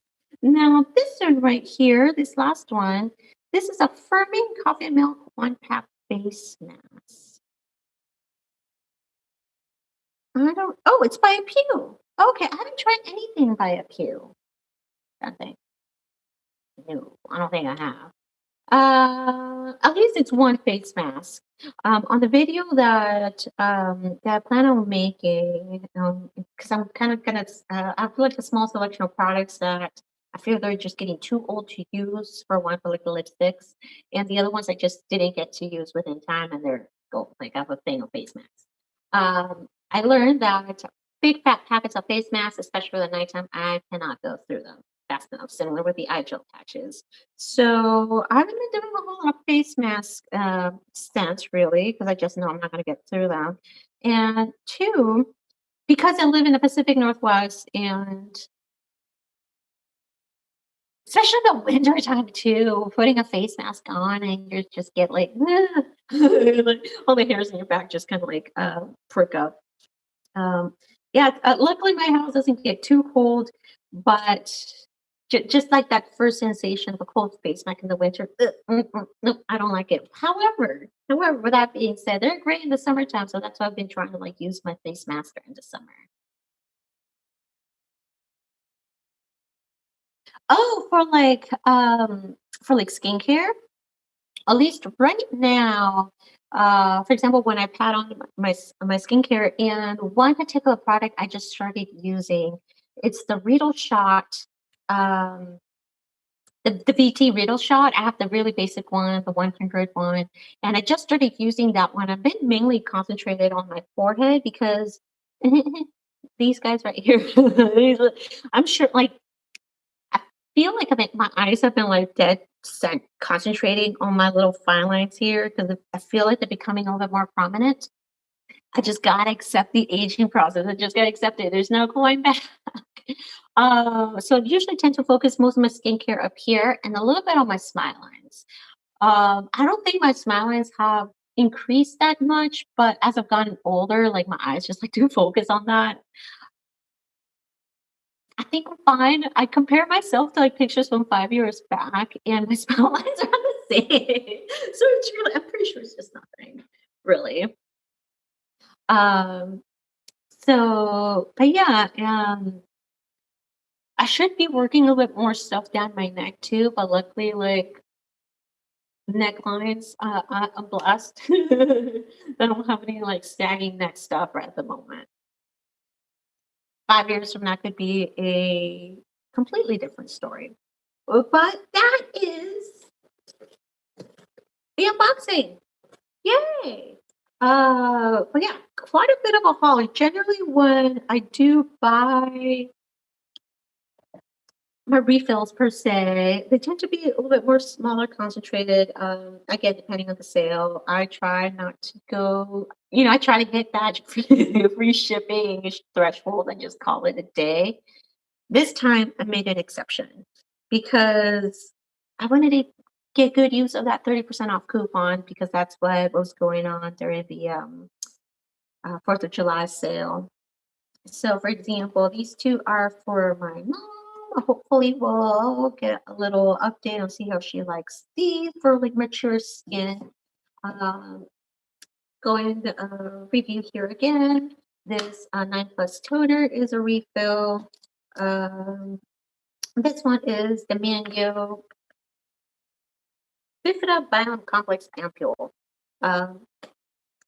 Now, this one right here, this last one, this is a firming coffee milk one pack face mask. It's by a Pew. Okay, I haven't tried anything by a Pew. Nothing. No, I don't think I have. At least it's one face mask. On the video that I plan on making, because I'm kind of gonna, I have like a small selection of products that I feel they're just getting too old to use. For one, for like the lipsticks, and the other ones I just didn't get to use within time, and they're gold. Like I have a thing of face masks. I learned that big fat packets of face masks, especially for the nighttime, I cannot go through them fast enough. Similar with the eye gel patches. So I haven't been doing a whole lot of face mask since really, because I just know I'm not going to get through them. And two, because I live in the Pacific Northwest and especially the winter time too, putting a face mask on and you just get like, like all the hairs in your back just kind of like prick up. Um, yeah, luckily my house doesn't get too cold, but just like that first sensation of a cold face mask in the winter, nope, I don't like it. However, with that being said, they're great in the summertime, so that's why I've been trying to like use my face mask during the summer. Oh, for like skincare, at least right now, for example, when I pat on my skincare and one particular product I just started using, it's the Riedel Shot, um, the VT Riedel Shot. I have the really basic one, the 100 one, and I just started using that one. I've been mainly concentrated on my forehead because these guys right here, I'm sure, like I feel like my eyes have been like dead set concentrating on my little fine lines here because I feel like they're becoming a little bit more prominent. I just gotta accept the aging process. I just gotta accept it. There's no going back. So I usually tend to focus most of my skincare up here and a little bit on my smile lines. I don't think my smile lines have increased that much, but as I've gotten older, like my eyes just like to focus on that. I think I'm fine. I compare myself to like pictures from 5 years back, and my smile lines are the same. So it's really, I'm pretty sure it's just nothing, really. Um, but yeah, I should be working a little bit more stuff down my neck too, but luckily, like necklines, I'm blessed. I don't have any like sagging neck stuff right at the moment. 5 years from now could be a completely different story. But that is the unboxing. Yay! But yeah, quite a bit of a haul. Generally, when I do buy my refills per se, they tend to be a little bit more smaller, concentrated. Again, depending on the sale, I try not to go. I try to hit that free shipping threshold and just call it a day. This time, I made an exception because I wanted to get good use of that 30% off coupon because that's what was going on during the 4th of July sale. So, for example, these two are for my mom. Hopefully, we'll get a little update and see how she likes these for like mature skin. Um, Going to review here again. This 9 Plus toner is a refill. Um, this one is the Mango Bifida Biome Complex Ampule. Um,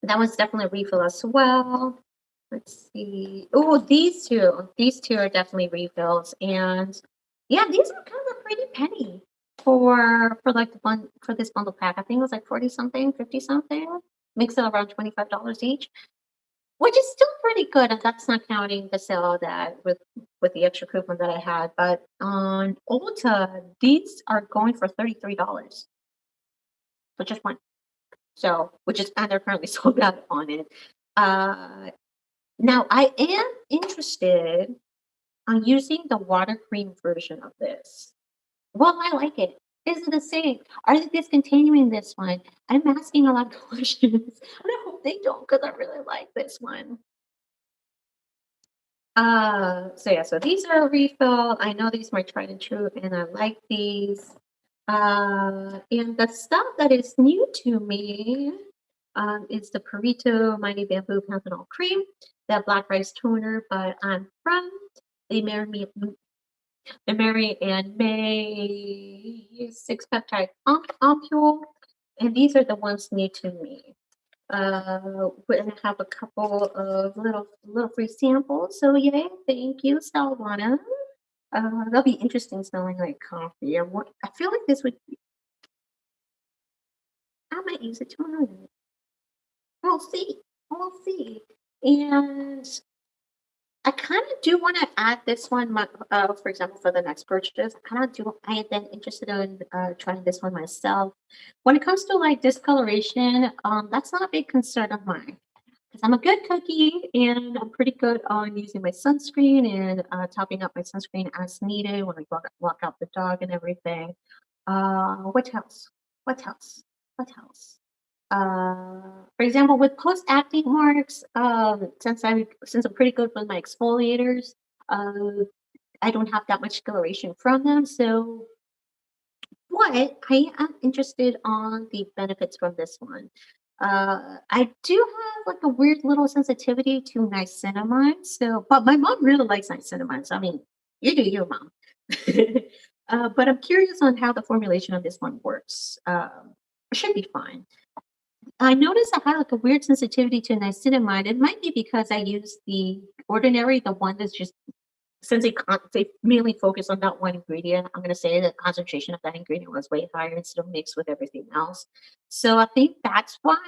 that one's definitely a refill as well. Let's see. Oh, these two are definitely refills, and yeah, these are kind of a pretty penny for like for this bundle pack. I think it was like 40 something, 50 something. Makes it around $25 each, which is still pretty good, and that's not counting the sale that with the extra coupon that I had. But on Ulta, these are going for $33 for just one. So, which is and they're currently sold out on it. Uh, Now I am interested on using the water cream version of this. Well, I like it. Is it the same? Are they discontinuing this one? I'm asking a lot of questions, and I hope they don't because I really like this one. So yeah, so these are a refill. I know these are my tried and true, and I like these. And the stuff that is new to me is the Perito Mighty Bamboo Panthenol Cream, that black rice toner, but I'm from the Mary and May 6 peptide ampule, and these are the ones new to me. We're gonna have a couple of little free samples. So yay, thank you, Stylevana. That'll be interesting smelling like coffee. I feel like this would I might use it tomorrow. We'll see. We'll see. And I kind of do want to add this one, for example, for the next purchase. I am then interested in trying this one myself. When it comes to like discoloration, that's not a big concern of mine. I'm a good cookie and I'm pretty good on using my sunscreen and topping up my sunscreen as needed when I walk out the dog and everything. What else? What else? What else? For example, with post-acne marks, since I'm pretty good with my exfoliators, uh, I don't have that much coloration from them. So what I am interested on the benefits from this one. I do have like a weird little sensitivity to niacinamide. So, but my mom really likes niacinamide. So, I mean, you do you, mom. But I'm curious on how the formulation of this one works. It should be fine. I noticed I had like a weird sensitivity to niacinamide. It might be because I use the ordinary, the one that's just since they mainly focus on that one ingredient, I'm gonna say the concentration of that ingredient was way higher and still mixed with everything else. So I think that's why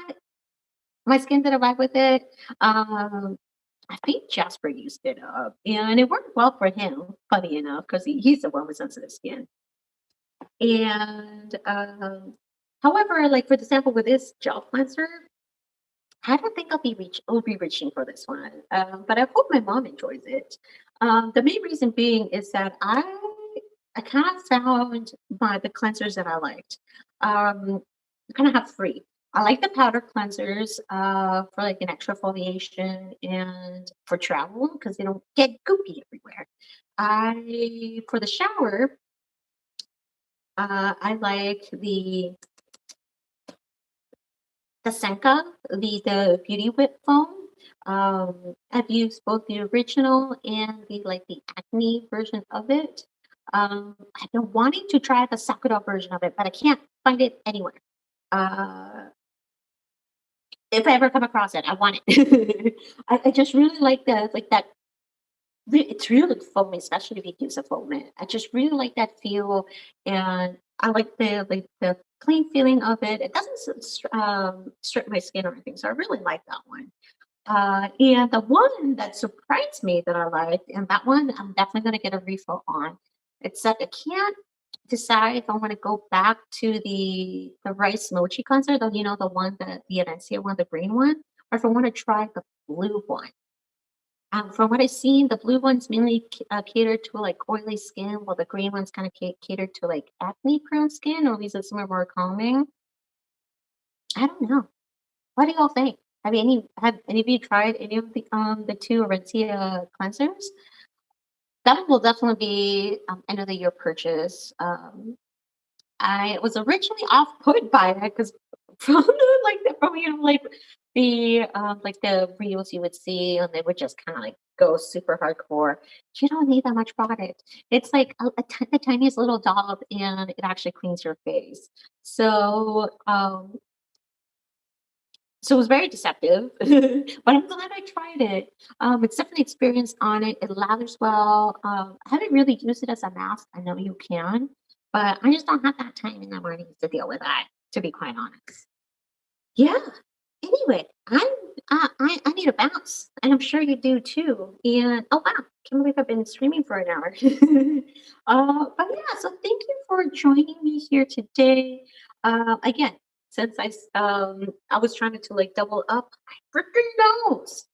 my skin didn't vibe with it. I think Jasper used it up, and it worked well for him, funny enough, because he's the one with sensitive skin. And however, like for example, with this gel cleanser, I don't think I'll be reaching for this one, but I hope my mom enjoys it. The main reason being is that I kind of found the cleansers that I liked. I kind of have three. I like the powder cleansers for like an exfoliation and for travel because they don't get goopy everywhere. I for the shower, I like the Senka, the Beauty Whip foam. I've used both the original and the acne version of it. I've been wanting to try the Sakura version of it, but I can't find it anywhere. Uh, if I ever come across it, I want it. I just really like the like that it's really foamy, especially if you use a foamant. I just really like that feel, and I like the clean feeling of it. It doesn't strip my skin or anything, so I really like that one. And the one that surprised me that I liked, and that one I'm definitely going to get a refill on. It's that I can't decide if I want to go back to the rice mochi concert, the one that the Arencia one, the green one, or if I want to try the blue one. From what I've seen, the blue one's mainly catered to like oily skin, while the green one's kind of catered to like acne prone skin, or at least some are more calming. I don't know. What do y'all think? Have any of you tried any of the two Orencia cleansers? That will definitely be end of the year purchase. I was originally off put by that because from from the reels you would see and they would just kind of like go super hardcore. You don't need that much product. It's like the tiniest little dollop and it actually cleans your face. So it was very deceptive, but I'm glad I tried it. It's definitely experienced on it. It lathers well. I haven't really used it as a mask. I know you can, but I just don't have that time in the mornings to deal with that, to be quite honest. Yeah. Anyway, I need a bounce, and I'm sure you do too. And oh wow, can't believe I've been streaming for an hour. But yeah, so thank you for joining me here today. Again, since I was trying to like double up, I freaking knows.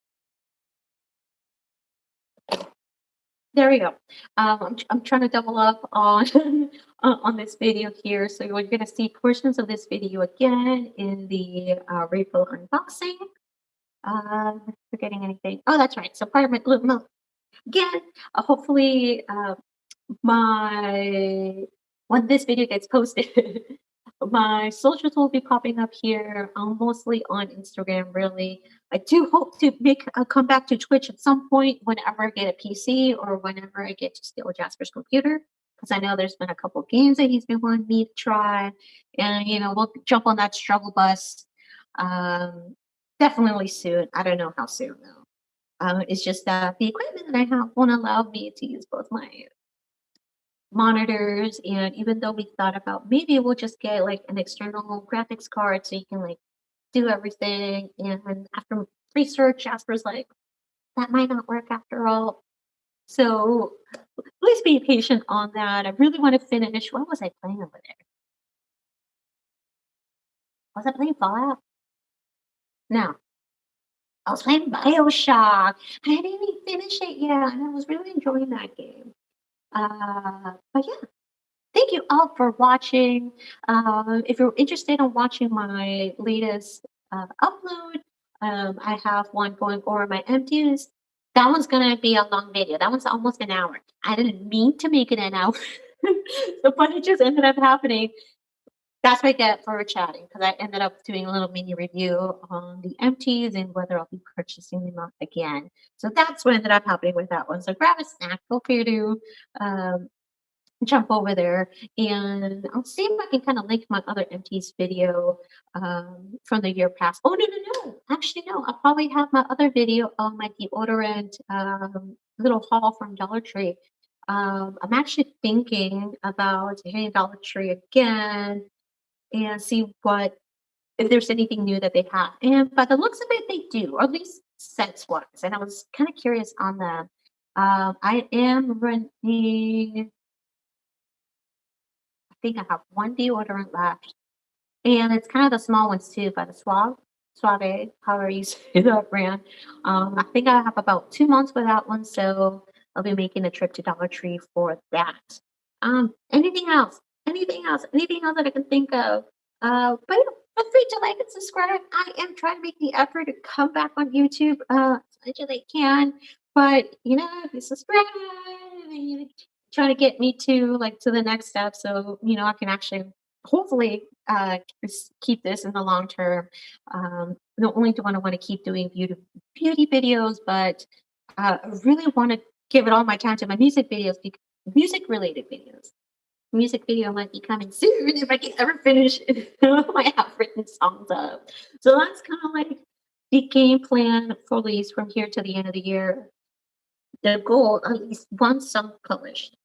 There we go. I'm trying to double up on on this video here. So you're going to see portions of this video again in the refill unboxing. Forgetting anything? Oh, that's right. So part of my again, hopefully, my when this video gets posted, my socials will be popping up here, mostly on Instagram. Really, I do hope to make a comeback to Twitch at some point whenever I get a PC or whenever I get to steal Jasper's computer. Because I know there's been a couple games that he's been wanting me to try, and we'll jump on that struggle bus. Um, Definitely soon. I don't know how soon though. It's just that the equipment that I have won't allow me to use both my monitors. And even though we thought about maybe we'll just get like an external graphics card so you can like do everything. And after research, Jasper's like, that might not work after all. So please be patient on that. I really want to finish. What was I playing over there? Was I playing Fallout? No. I was playing BioShock. I didn't even finish it yet, and I was really enjoying that game. But yeah, thank you all for watching. If you're interested in watching my latest upload, I have one going over my empties. That one's gonna be a long video. That one's almost an hour. I didn't mean to make it an hour, but it just ended up happening. That's what I get for chatting because I ended up doing a little mini review on the empties and whether I'll be purchasing them again. So that's what ended up happening with that one. So grab a snack, feel free to um, jump over there and I'll see if I can kind of link my other empties video from the year past. Oh, no, no, no. Actually, no. I'll probably have my other video on my deodorant little haul from Dollar Tree. I'm actually thinking about hitting Dollar Tree again and see what if there's anything new that they have. And by the looks of it, they do, or at least scents wise. And I was kind of curious on them. I am running, I think I have one deodorant left. And it's kind of the small ones too, by the Suave, however you say that brand. I think I have about 2 months with that one, so I'll be making a trip to Dollar Tree for that. Anything else? Anything else? Anything else that I can think of? But yeah, feel free to like and subscribe. I am trying to make the effort to come back on YouTube as much as I can. But you know, if you subscribe, you try to get me to the next step, so I can actually hopefully keep this in the long term. Not only do I want to keep doing beauty videos, but I really want to give it all my time to my music videos, because music related videos. Music video might be coming soon if I can ever finish my half written songs up. So that's kind of like the game plan for at least from here to the end of the year. The goal, at least one song published.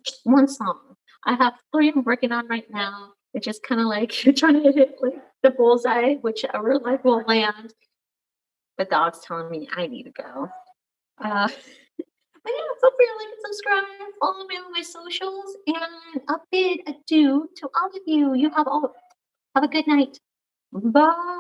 Just one song. I have three I'm working on right now. It's just kind of like trying to hit like the bullseye, whichever like will land. The dog's telling me I need to go. Uh, but yeah, feel free to like and subscribe, follow me on my socials, and a bid adieu to all of you. You have a good night. Bye.